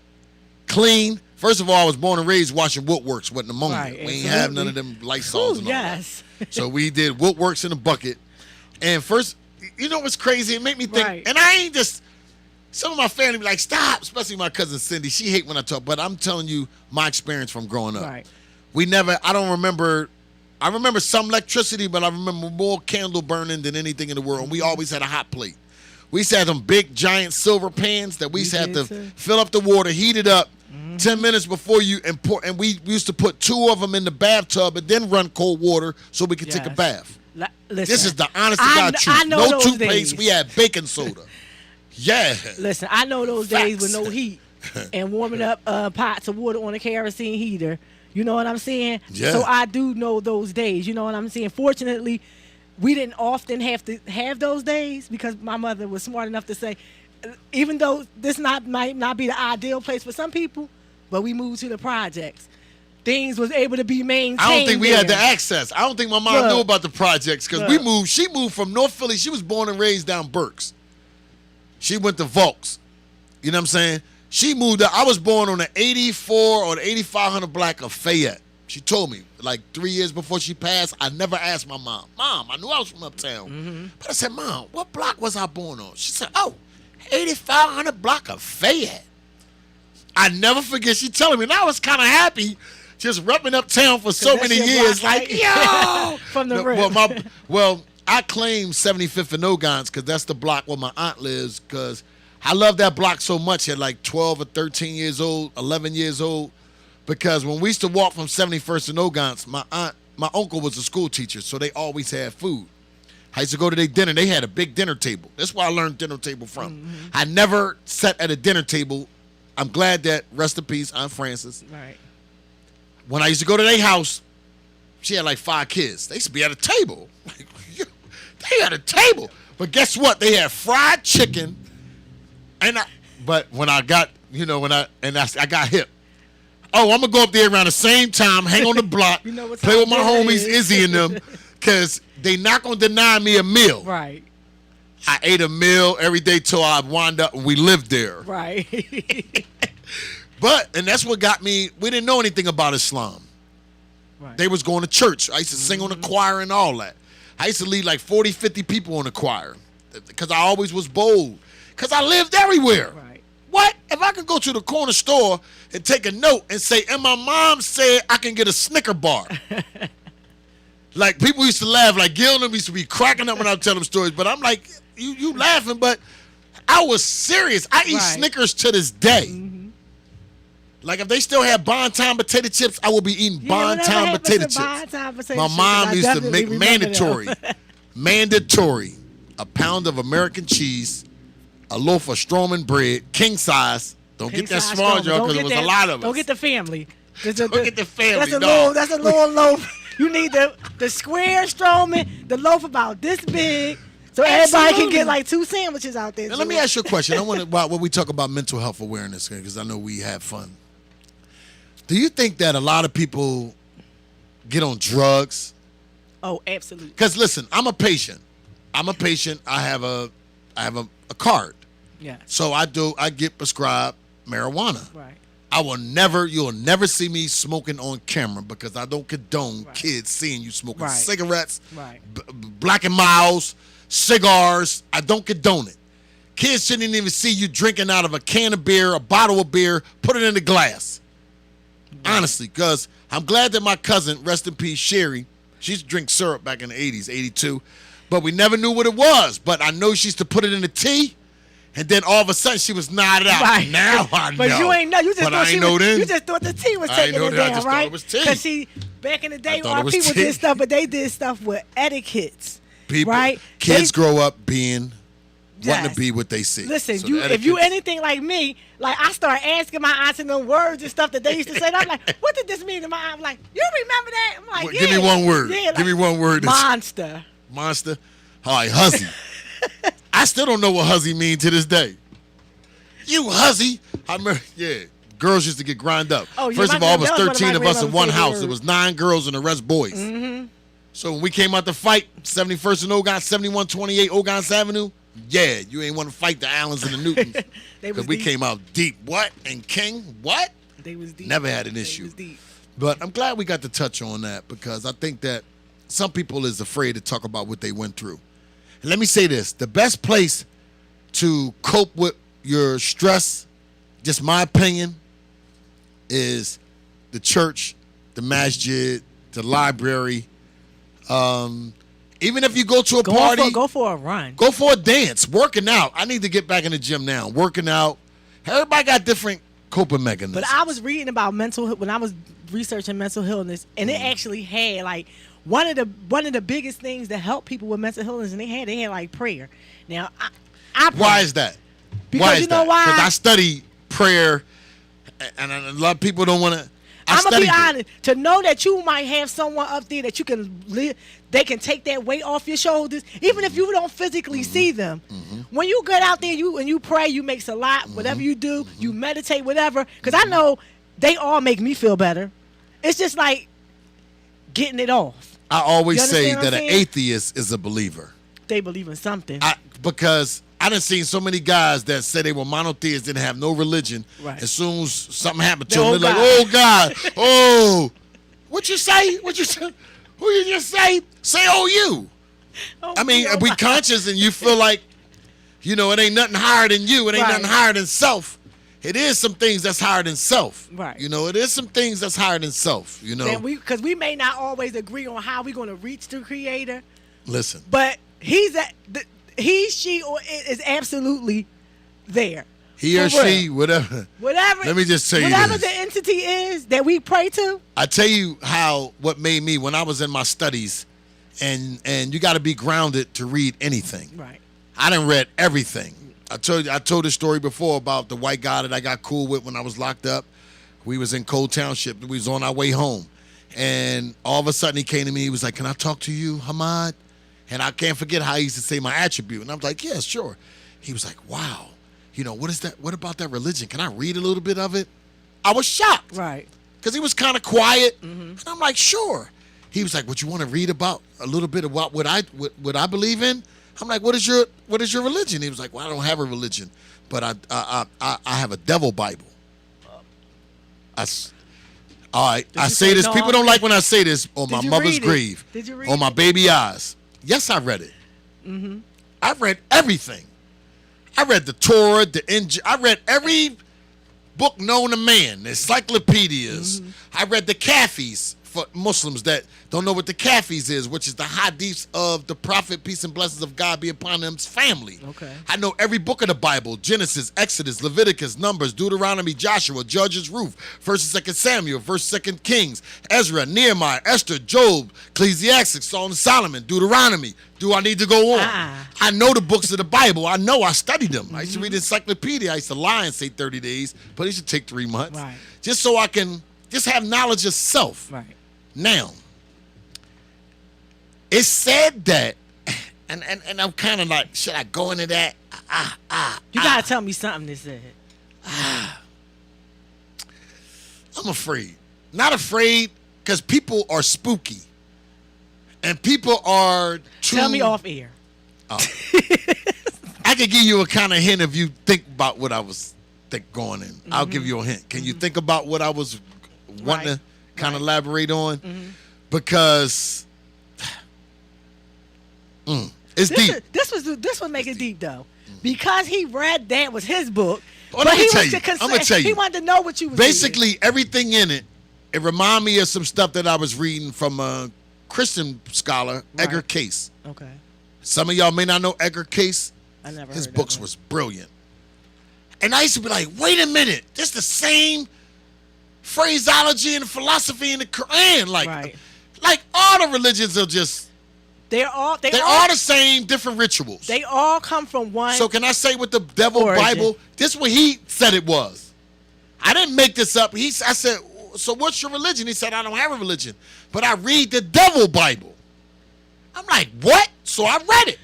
clean. First of all, I was born and raised watching Woodworks with pneumonia.
Right,
we ain't have none of them Lysols and all
that.
So we did Woodworks in a bucket. And first, you know what's crazy? It made me think, and I ain't just, some of my family be like, stop, especially my cousin Cindy. She hate when I talk, but I'm telling you my experience from growing up.
Right.
I remember some electricity, but I remember more candle burning than anything in the world. And we always had a hot plate. We used to have them big, giant silver pans that we used to have to fill up the water, heat it up, 10 minutes before you import, and we used to put 2 of them in the bathtub and then run cold water so we could take a bath.
Listen,
this is the honest to God truth. No toothpaste. We had baking soda. Yeah.
Listen, I know those days with no heat and warming up pots of water on a kerosene heater. You know what I'm saying?
Yeah.
So I do know those days. You know what I'm saying? Fortunately, we didn't often have to have those days because my mother was smart enough to say, even though this might not be the ideal place for some people, but we moved to the projects. things was able to be maintained.
I don't think we had the
there.
access. I don't think my mom knew about the projects because we moved. She moved from North Philly. She was born and raised down Berks. She went to Volks. You know what I'm saying? She moved up. I was born on the 84 or the 8500 block of Fayette. She told me, like 3 years before she passed, I never asked my mom. Mom, I knew I was from uptown.
Mm-hmm.
But I said, Mom, what block was I born on? She said, 8500 block of Fayette. I never forget she telling me. And I was kind of happy just repping uptown for so many years.
Block,
like, yo!
From the rip.
Well, I claim 75th and Ogons because that's the block where my aunt lives because I love that block so much at like 12 or 13 years old, 11 years old. Because when we used to walk from 71st and Ogons, my uncle was a school teacher, so they always had food. I used to go to their dinner. They had a big dinner table. That's where I learned dinner table from. Mm-hmm. I never sat at a dinner table. I'm glad that, rest in peace, Aunt Frances.
Right.
When I used to go to their house, she had like 5 kids. They used to be at a table. They had a table. But guess what? They had fried chicken. But when I got, I got hip. Oh, I'm going to go up there around the same time, hang on the block, play with my homies, Izzy and them, because they not going to deny me a meal.
Right.
I ate a meal every day till I wound up and we lived there.
Right.
And that's what got me, we didn't know anything about Islam. Right. They was going to church. I used to sing on the choir and all that. I used to lead like 40, 50 people on the choir because I always was bold because I lived everywhere.
Right.
What? If I could go to the corner store and take a note and say, and my mom said I can get a Snicker bar. Like, people used to laugh. Like, Gil and them used to be cracking up when I would tell them stories. But I'm like, you laughing, but I was serious. I eat Snickers to this day. Mm-hmm. Like, if they still have Bon-Ton potato chips, I will be eating Bon-Ton potato chips. My mom used to make mandatory, a pound of American cheese, a loaf of Stroman bread, king size. Don't get that small, y'all, because it was a lot of us.
Don't get the family.
Don't get the family,
That's a little loaf. You need the square Stroman, the loaf about this big, so everybody can get like 2 sandwiches out there.
Now, let me ask you a question. I want to when we talk about mental health awareness, because I know we have fun. Do you think that a lot of people get on drugs?
Oh, absolutely.
Because listen, I'm a patient. I have a card.
Yeah.
So I get prescribed marijuana.
Right.
You'll never see me smoking on camera because I don't condone kids seeing you smoking cigarettes, Black and Milds, cigars. I don't condone it. Kids shouldn't even see you drinking out of a can of beer, a bottle of beer, put it in the glass. Right. Honestly, because I'm glad that my cousin, rest in peace, Sherry, she used to drink syrup back in the 80s, 82, but we never knew what it was. But I know she used to put it in the tea. And then all of a sudden she was nodded out.
Right.
Now I know.
But you ain't know. You just
you
just thought the tea was taking it down, right?
Thought it was tea.
Because back in the day, our people did stuff, but they did stuff with etiquettes. Right?
Kids grow up wanting to be what they see.
Listen, so if you anything like me, like I start asking my aunts and them words and stuff that they used to say. And I'm like, what did this mean? And my aunt like, you remember that? I'm like,
Give me one word.
Yeah,
give me one word.
Monster.
Monster. All right, hussy. I still don't know what hussy mean to this day. You hussy. I remember, girls used to get grind up.
Oh, yeah,
First of all, it was 13 of us in one house. There was 9 girls and the rest boys.
Mm-hmm.
So when we came out to fight, 71st and Ogon, 7128 Ogons Avenue, you ain't want to fight the Allens and the Newtons. Because we came out deep. What? And King? What?
They was deep.
Never had an issue. But I'm glad we got to touch on that because I think that some people is afraid to talk about what they went through. And let me say this. The best place to cope with your stress, just my opinion, is the church, the masjid, the library. Even if you go to a party.
Go for a run.
Go for a dance. Working out. I need to get back in the gym now. Working out. Everybody got different coping mechanisms.
But I was reading about when I was researching mental illness, and it actually had like one of the biggest things that help people with mental illness, and they had like prayer. Now, I pray.
Why is that?
Because you know why?
Because I study prayer, and a lot of people don't want to.
I'm gonna be honest. To know that you might have someone up there that you can live, they can take that weight off your shoulders, even if you don't physically see them. Mm-hmm. When you get out there, and you pray, you make salat, whatever you do, you meditate, whatever. Because I know they all make me feel better. It's just like getting it off.
I always
You
say
understand what
that
I'm
an
saying?
atheist is a believer.
They believe in something.
Because I done seen so many guys that said they were monotheists, didn't have no religion.
Right.
As soon as something happened to
They're,
them, they're like,
"Oh,
oh, God. Oh. What you say? What you say? Who you just say? Say, oh, you.
Oh,
I mean,
oh
we
my-
conscious and you feel like, you know, it ain't nothing higher than you. It ain't
Right.
nothing higher than self. It is some things that's higher than self.
Right.
You know, it is some things that's higher than self, you know.
Because we may not always agree on how we're going to reach the Creator,
Listen.
but he, she, or it is absolutely there.
He or
For
she,
real.
whatever.
Whatever.
Let me just tell you
whatever
this.
the entity is that we pray to.
I tell you what made me when I was in my studies, and you got to be grounded to read anything.
Right.
I done read everything. I told this story before about the white guy that I got cool with when I was locked up. We was in Cole Township. We was on our way home, and all of a sudden he came to me. He was like, "Can I talk to you, Hamad?" And I can't forget how he used to say my attribute. And I was like, "Yeah, sure." He was like, "Wow, you know, what is that? What about that religion? Can I read a little bit of it?" I was shocked.
Right.
Because he was kind of quiet. And I'm like, "Sure." He was like, "Would you want to read about a little bit about what I believe in?" I'm like, "What is your religion?" He was like, "Well, I don't have a religion, but I have a devil Bible." All right. I
you
say
say
this.
no?
People don't like when I say this on my
Did you
mother's
read it?
grave.
Did you read
on my
it?
baby eyes. Yes, I read it. I read everything. I read the Torah, I read every book known to man, the encyclopedias. I read the Kafis for Muslims that don't know what the Kafis is, which is the hadiths of the Prophet, peace and blessings of God be upon him's family.
Okay.
I know every book of the Bible: Genesis, Exodus, Leviticus, Numbers, Deuteronomy, Joshua, Judges, Ruth, 1st and 2nd Samuel, 1st, 2nd Kings, Ezra, Nehemiah, Esther, Job, Ecclesiastes, Song of Solomon, Deuteronomy. Do I need to go on? I know the books of the Bible. I know. I studied them. I used to read the encyclopedia. I used to lie and say 30 days, but it should take 3 months.
Right.
Just so I can just have knowledge of self.
Right.
Now, it's said that, and I'm kind of like, should I go into that?
You got to tell me something that said.
I'm afraid. Not afraid, because people are spooky. And people are too...
Tell me off air.
I could give you a kind of hint if you think about what I was going in. I'll give you a hint. Can you think about what I was wanting to kind of elaborate on? Because it's deep.
This would make it deep though, because he read that was his book.
Well,
but
let me
he
tell
was
you.
concerned-
I'm gonna tell you.
He wanted to know what you was
Basically,
reading.
everything in it reminded me of some stuff that I was reading from a Christian scholar, Edgar
Right.
Cayce.
Okay,
Some of y'all may not know Edgar Cayce.
I never.
His
heard
books
of it.
was brilliant. And I used to be like, wait a minute, this the same phraseology and philosophy in the Quran.
Right.
Like all the religions are just,
They're all
the same, different rituals.
They all come from one.
So can I say with the devil
Origin.
Bible, this is what he said it was. I didn't make this up. I said, so what's your religion? He said, I don't have a religion, but I read the devil Bible. I'm like, what? So I read it.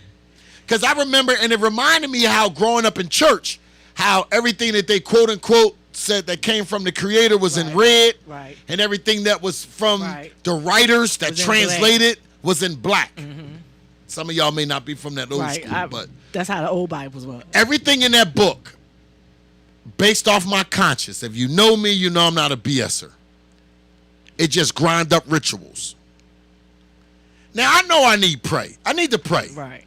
Because I remember, and it reminded me how growing up in church, how everything that they quote unquote said that came from the creator was in red.
Right.
And everything that was from
Right.
the writers that
Was in
translated was in black. Some of y'all may not be from that old
Right.
school, but
That's how the old Bibles were.
everything in that book, based off my conscience, if you know me, you know I'm not a BSer. It just grind up rituals. Now, I know I need pray. I need to pray.
Right.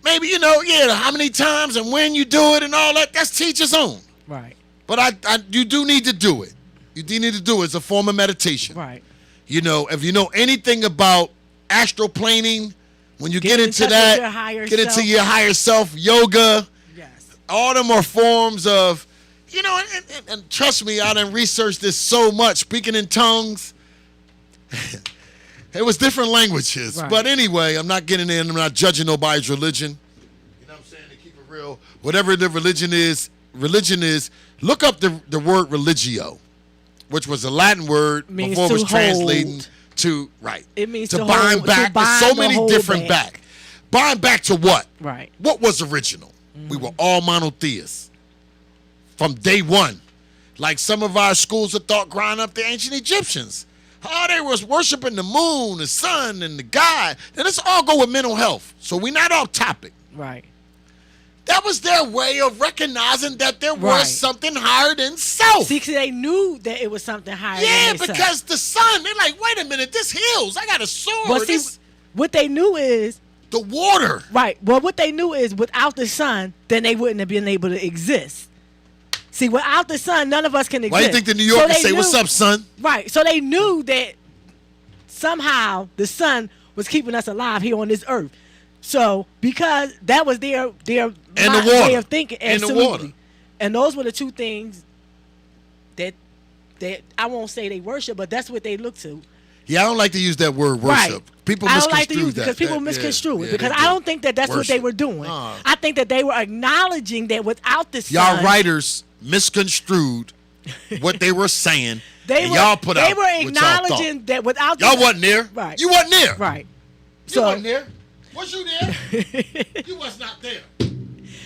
Maybe, how many times and when you do it and all that, that's teacher's own.
Right.
But you do need to do it. You do need to do it. It's a form of meditation.
Right.
If you know anything about astral planing, when you get
in
into
touch with
that,
your higher
get into
self.
your higher self, yoga,
Yes.
all them are forms of, and trust me, I done researched this so much, speaking in tongues. It was different languages.
Right.
But anyway, I'm not getting in. I'm not judging nobody's religion. You know what I'm saying? To keep it real. Whatever the religion is, look up the word religio, which was a Latin word
Means
before it was
to
translating
hold.
to, right.
It means
to
to
bind
hold, to
back.
bind
There's so
or
many
hold
different back. Bind back to what?
Right.
What was original? We were all monotheists from day one. Like some of our schools of thought grind up the ancient Egyptians. Oh, they was worshiping the moon, the sun, and the God. And let's all go with mental health. So we're not off topic.
Right.
That was their way of recognizing that there
Right.
was something higher than self.
See, 'cause they knew that it was something higher.
Yeah,
than themselves.
because the sun, they're like, wait a minute, this hills. I got a sword.
But see, what they knew is
the water.
right. Well, what they knew is without the sun, then they wouldn't have been able to exist. See, without the sun, none of us can exist.
Why do you think the New Yorkers
they
say,
knew-
what's up, son?
Right. So they knew that somehow the sun was keeping us alive here on this earth. So because that was their
And the water.
way of thinking,
And the
absolutely.
water.
And those were the two things that I won't say they worship, but that's what they look to.
Yeah, I don't like to use that word worship.
Right.
People
I
misconstrue
don't like to use it
that.
because people
That-
misconstrue
yeah,
it because
they
I
do.
don't think that that's what they
Worship.
were doing.
Nah.
I think that they were acknowledging that without the sun,
Y'all writers misconstrued what they were saying.
they were
y'all put out
they were
what y'all
acknowledging
thought.
that without the
Y'all
sun,
wasn't there.
Right.
You wasn't there.
right.
You
So
wasn't there. Was you there? You was not there.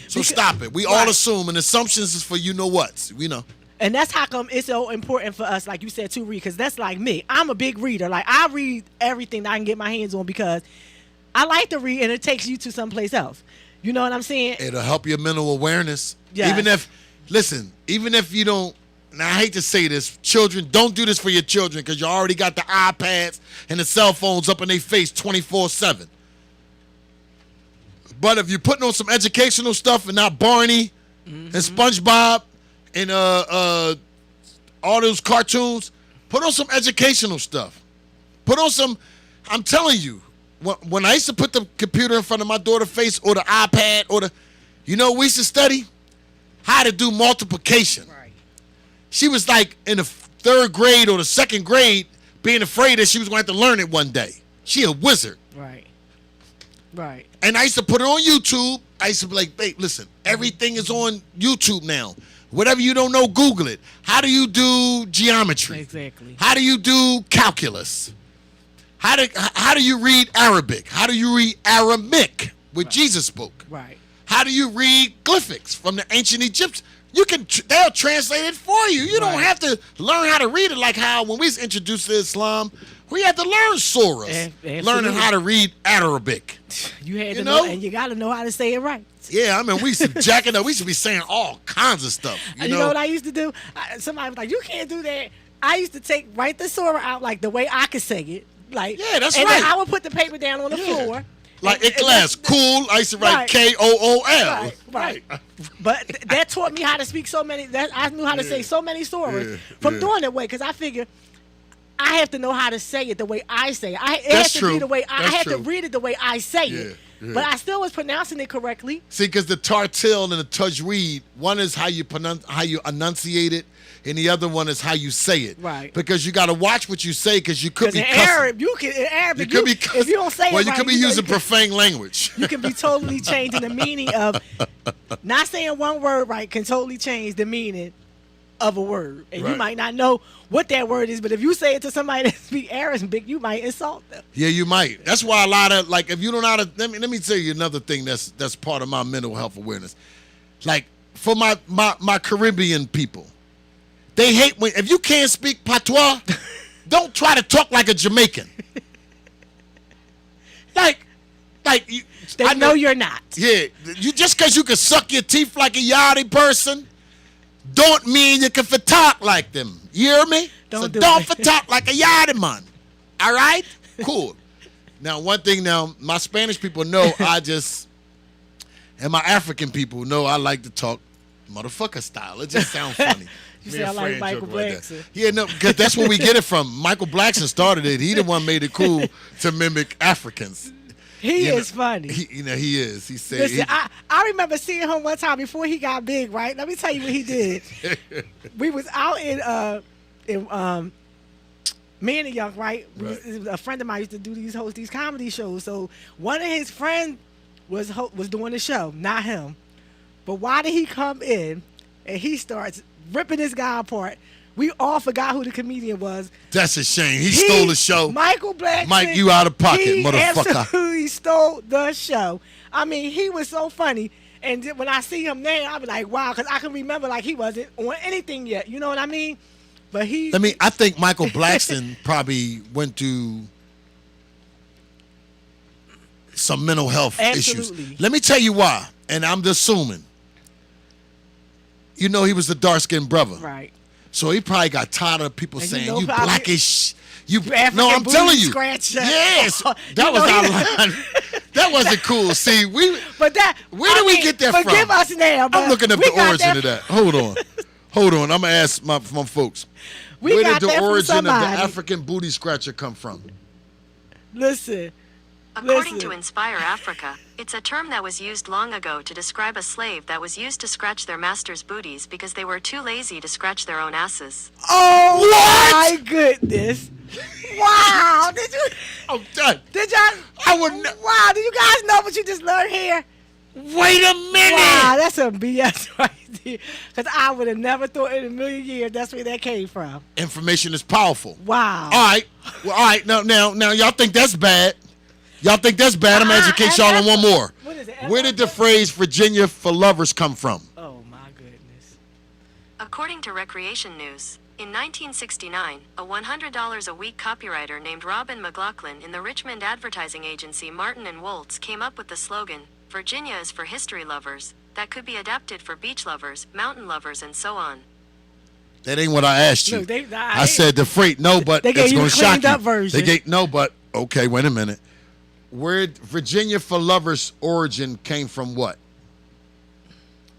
So stop it. We all
Right.
assume, and assumptions is for you know what. We know.
And that's how come it's so important for us, like you said, to read, because that's like me. I'm a big reader. Like, I read everything that I can get my hands on because I like to read, and it takes you to someplace else. You know what I'm saying?
It'll help your mental awareness.
Yes.
Even if you don't, now I hate to say this, children, don't do this for your children because you already got the iPads and the cell phones up in their face 24/7. But if you're putting on some educational stuff and not Barney and SpongeBob and all those cartoons, put on some educational stuff. Put on some, I'm telling you, when I used to put the computer in front of my daughter's face or the iPad you know, we used to study how to do multiplication.
Right.
She was like in the third grade or the second grade being afraid that she was going to have to learn it one day. She a wizard.
Right. Right.
And I used to put it on YouTube. I used to be like, babe, listen, everything is on YouTube now. Whatever you don't know, Google it. How do you do geometry?
Exactly.
How do you do calculus? How do you read Arabic? How do you read Aramaic, what Jesus spoke?
Right.
How do you read glyphics from the ancient Egyptians? You can they'll translate it for you. You don't
Right.
have to learn how to read it like how when we was introduced to Islam, we had to learn surahs,
Absolutely.
learning how to read Arabic.
You had
You
to
know?
know, and you got to know how to say it right.
Yeah, I mean, we used to jack it up. We used to be saying all kinds of stuff. You
You know what I used to do? Somebody was like, "You can't do that." I used to write the surah out like the way I could say it. Like,
Yeah, that's
and
right.
then I would put the paper down on the floor.
Like
And-
in class, cool. I used to write
Right.
KOOL.
Right. But that taught me how to speak so many. I knew how to say so many stories from doing that way because I figured I have to know how to say it the way I say it. It
That's
has to
true.
be the way I
That's
have
true.
to read it the way I say it.
Yeah.
But I still was pronouncing it correctly.
See, because the tartil and the tajweed, one is how you enunciate it, and the other one is how you say it.
Right.
Because you got to watch what you say, because you could
Because
be
in
cussing.
Arabic,
You could be
if you don't say it
well, you
right,
could be
know,
using
you can-
profane language.
You can be totally changing the meaning of not saying one word right can totally change the meaning of a word. And you
Right.
might not know what that word is, but if you say it to somebody that speaks Arabic, you might insult them.
Yeah, you might. That's why a lot of, like, if you don't know how to, let me tell you another thing that's part of my mental health awareness. Like, for my Caribbean people, they hate when, if you can't speak patois, don't try to talk like a Jamaican. Like you,
They
I
know you're not.
Yeah, you just because you can suck your teeth like a yachty person, don't mean you can talk like them. You hear me?
Don't do
don't
it.
talk like a yachty man. All right? Cool. Now, one thing now, my Spanish people know and my African people know I like to talk motherfucker style. It just sounds funny.
You
Me
say
and
I like
Fran
Michael
joke about that.
Blackson.
Yeah, no, because that's where we get it from. Michael Blackson started it. He the one made it cool to mimic Africans.
He
You
is
know,
funny.
He is. He said,
Listen, I remember seeing him one time before he got big, right? Let me tell you what he did. We was out in Me and the Young, right?
Right.
A friend of mine used to host these comedy shows. So one of his friends was doing the show, not him. But why did he come in and he starts ripping this guy apart? We all forgot who the comedian was.
that's a shame. He stole the show.
Michael Blackson.
Mike, you out of pocket,
he
motherfucker.
Absolutely stole the show. I mean, he was so funny. And then when I see him now, I be like, wow, because I can remember like he wasn't on anything yet. You know what I mean? But he.
I think Michael Blackson probably went to some mental health
Absolutely.
issues. Let me tell you why, and I'm just assuming. You know, he was the dark-skinned brother.
Right.
So he probably got tired of people saying, you
probably,
blackish. You
African
No, I'm telling you.
Scratcher.
Yes. That was our line. That wasn't cool. See, where did we get that from?
Forgive us now.
I'm looking up the origin of that. Hold on. I'm going to ask my folks. Where did the origin of the African booty scratcher come from?
Listen.
According to Inspire Africa, it's a term that was used long ago to describe a slave that was used to scratch their master's booties because they were too lazy to scratch their own asses.
Oh,
what?
My goodness. Wow. Did you?
I'm done.
Did y'all? Wow. Do you guys know what you just learned here?
Wait a minute.
Wow, that's some BS right there. Because I would have never thought in a million years that's where that came from.
Information is powerful.
Wow.
All right. Well, all right. Now, y'all think that's bad? Y'all think that's bad? I'm going to educate y'all on one more.
What is it?
Where did the phrase Virginia for lovers come from?
Oh, my goodness.
According to Recreation News, in 1969, a $100 a week copywriter named Robin McLaughlin in the Richmond advertising agency Martin & Woltz came up with the slogan, Virginia is for history lovers, that could be adapted for beach lovers, mountain lovers, and so on.
That ain't what I asked you.
Look,
I said the freight. No, but
they
it's going to shock you.
Version.
They gave no, but okay. Wait a minute. Where Virginia for lovers origin came from? What?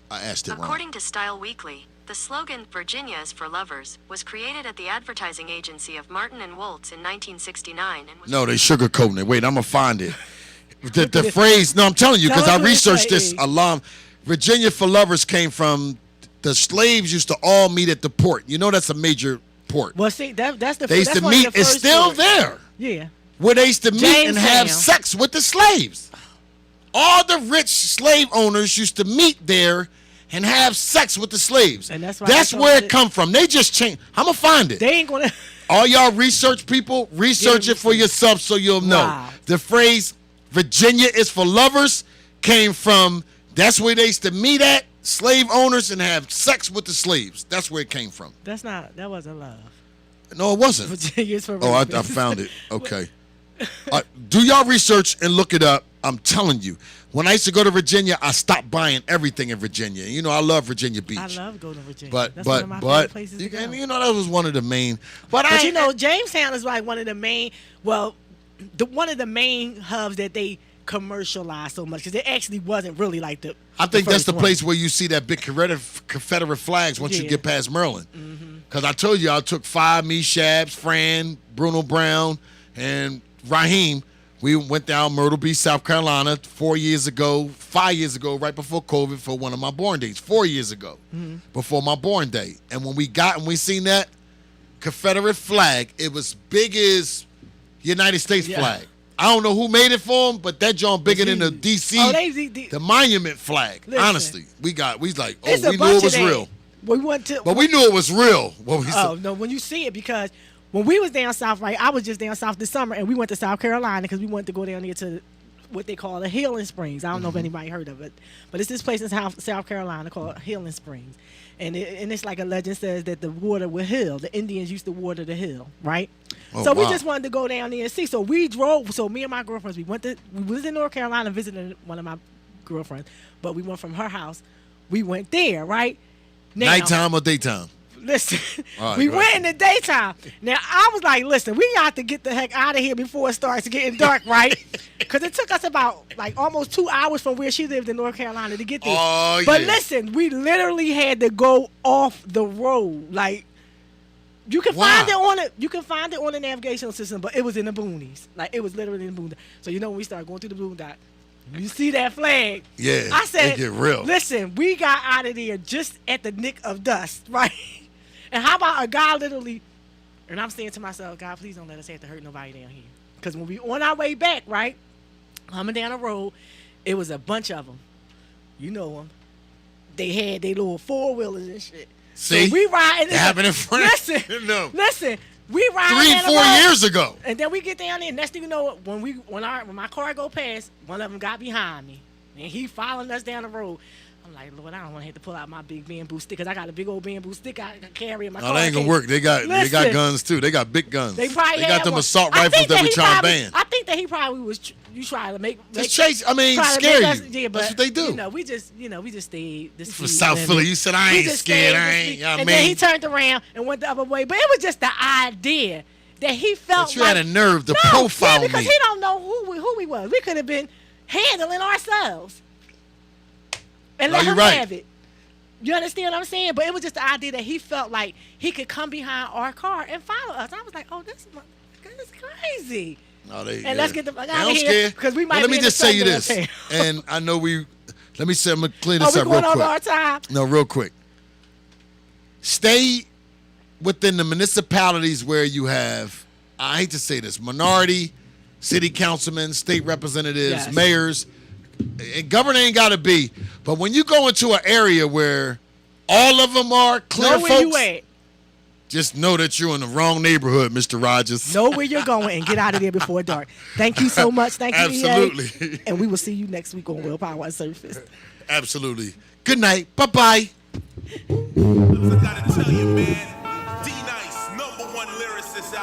I asked it wrong.
According to Style Weekly, the slogan "Virginia is for lovers" was created at the advertising agency of Martin & Woltz in 1969 and was.
No, they sugarcoating it. Wait, I'm gonna find it. The phrase. No, I'm telling you because I researched this a lot. Virginia for lovers came from the slaves used to all meet at the port. You know that's a major port.
Well, see, that's the.
They used to meet. It's still there.
Yeah.
Where they used to meet and have sex with the slaves. All the rich slave owners used to meet there and have sex with the slaves. And that's where it come from. They just changed. I'm going to find it.
They ain't going to.
All y'all research people, research it for yourself so you'll know.
Wow.
The phrase, Virginia is for lovers, came from, that's where they used to meet at, slave owners, and have sex with the slaves. That's where it came from.
That wasn't love.
No, it wasn't.
Virginia's for
I found it. Okay. Do y'all research and look it up. I'm telling you. When I used to go to Virginia, I stopped buying everything in Virginia. You know, I love Virginia Beach.
I love going to Virginia.
That's
one of my favorite places to go.
And you know, that was one of the main. But
you know, Jamestown is like one of the main. Well, one of the main hubs that they commercialized so much because it actually wasn't really like the.
I think that's the place where you see that big Confederate flags once you get past Maryland. Because I told you I took 5, me, Shabs, Fran, Bruno Brown, and Raheem. We went down Myrtle Beach, South Carolina 5 years ago, right before COVID for one of my born days, 4 years ago, before my born day. And when we seen that Confederate flag, it was big as United States flag. I don't know who made it for them, but that joint bigger than the D.C., the monument flag. Listen, honestly, we like, we knew it was real. But we knew it was real.
No, when you see it, because when we was down south, right, I was just down south this summer, and we went to South Carolina because we wanted to go down there to what they call the Healing Springs. I don't know if anybody heard of it, but it's this place in South Carolina called Healing Springs. And it's like a legend says that the water will heal. The Indians used to water the hill, right? So we just wanted to go down there and see. So we drove. So me and my girlfriends, we was in North Carolina visiting one of my girlfriends, but we went from her house. We went there, right?
Now, nighttime or daytime?
Listen, we went in the daytime. Now, I was like, listen, we got to get the heck out of here before it starts getting dark, right? Because it took us about almost 2 hours from where she lived in North Carolina to get there.
Oh,
but listen, we literally had to go off the road. Like, you can find it on the navigational system, but it was in the boonies. Like, it was literally in the boonies. So, when we started going through the boondocks, you see that flag?
Yeah,
I said,
it get real.
Listen, we got out of there just at the nick of dust, right? And how about a guy literally, and I'm saying to myself, God, please don't let us have to hurt nobody down here. Because when we on our way back, right, coming down the road, it was a bunch of them. You know them. They had their little 4-wheelers and shit.
See?
So we riding.
It happened in front
of Listen. We riding
3 4 years ago.
And then we get down there, and next thing you know, when my car go past, one of them got behind me. And he following us down the road. I'm I'm like, Lord, I don't want to have to pull out my big bamboo stick because I got a big old bamboo stick I carry in my car.
No, they ain't gonna work. They got guns too. They got big guns.
They probably
got them
one.
assault rifles that we trying to ban.
I think that he probably was you trying to make
chase. I mean, scare you.
Yeah, but,
that's what they do.
We just stayed.
For South Philly, you said I ain't scared. I ain't.
And then he turned around and went the other way. But it was just the idea that he felt
that you had a nerve to profile
because
me.
he don't know who we was. We could have been handling ourselves and let him have it. You understand what I'm saying? But it was just the idea that he felt like he could come behind our car and follow us. I was like, oh, this is crazy.
No,
let's get the fuck out of here because we might.
Let me just say you this, and I know we. Let me say, I'm gonna clear this up real quick.
Are we going over our time?
No, real quick. Stay within the municipalities where you have. I hate to say this, minority, city councilmen, state representatives, mayors. And governor ain't got to be, but when you go into an area where all of them are clear
know
folks,
where you at.
Just know that you're in the wrong neighborhood, Mr. Rogers.
Know where you're going and get out of there before dark. Thank you so much. Thank you,
Absolutely.
EA. And we will see you next week on WillPower UnSurfaced.
Absolutely. Good night. Bye-bye.
I gotta tell you, man, D-Nice, #1 lyricist out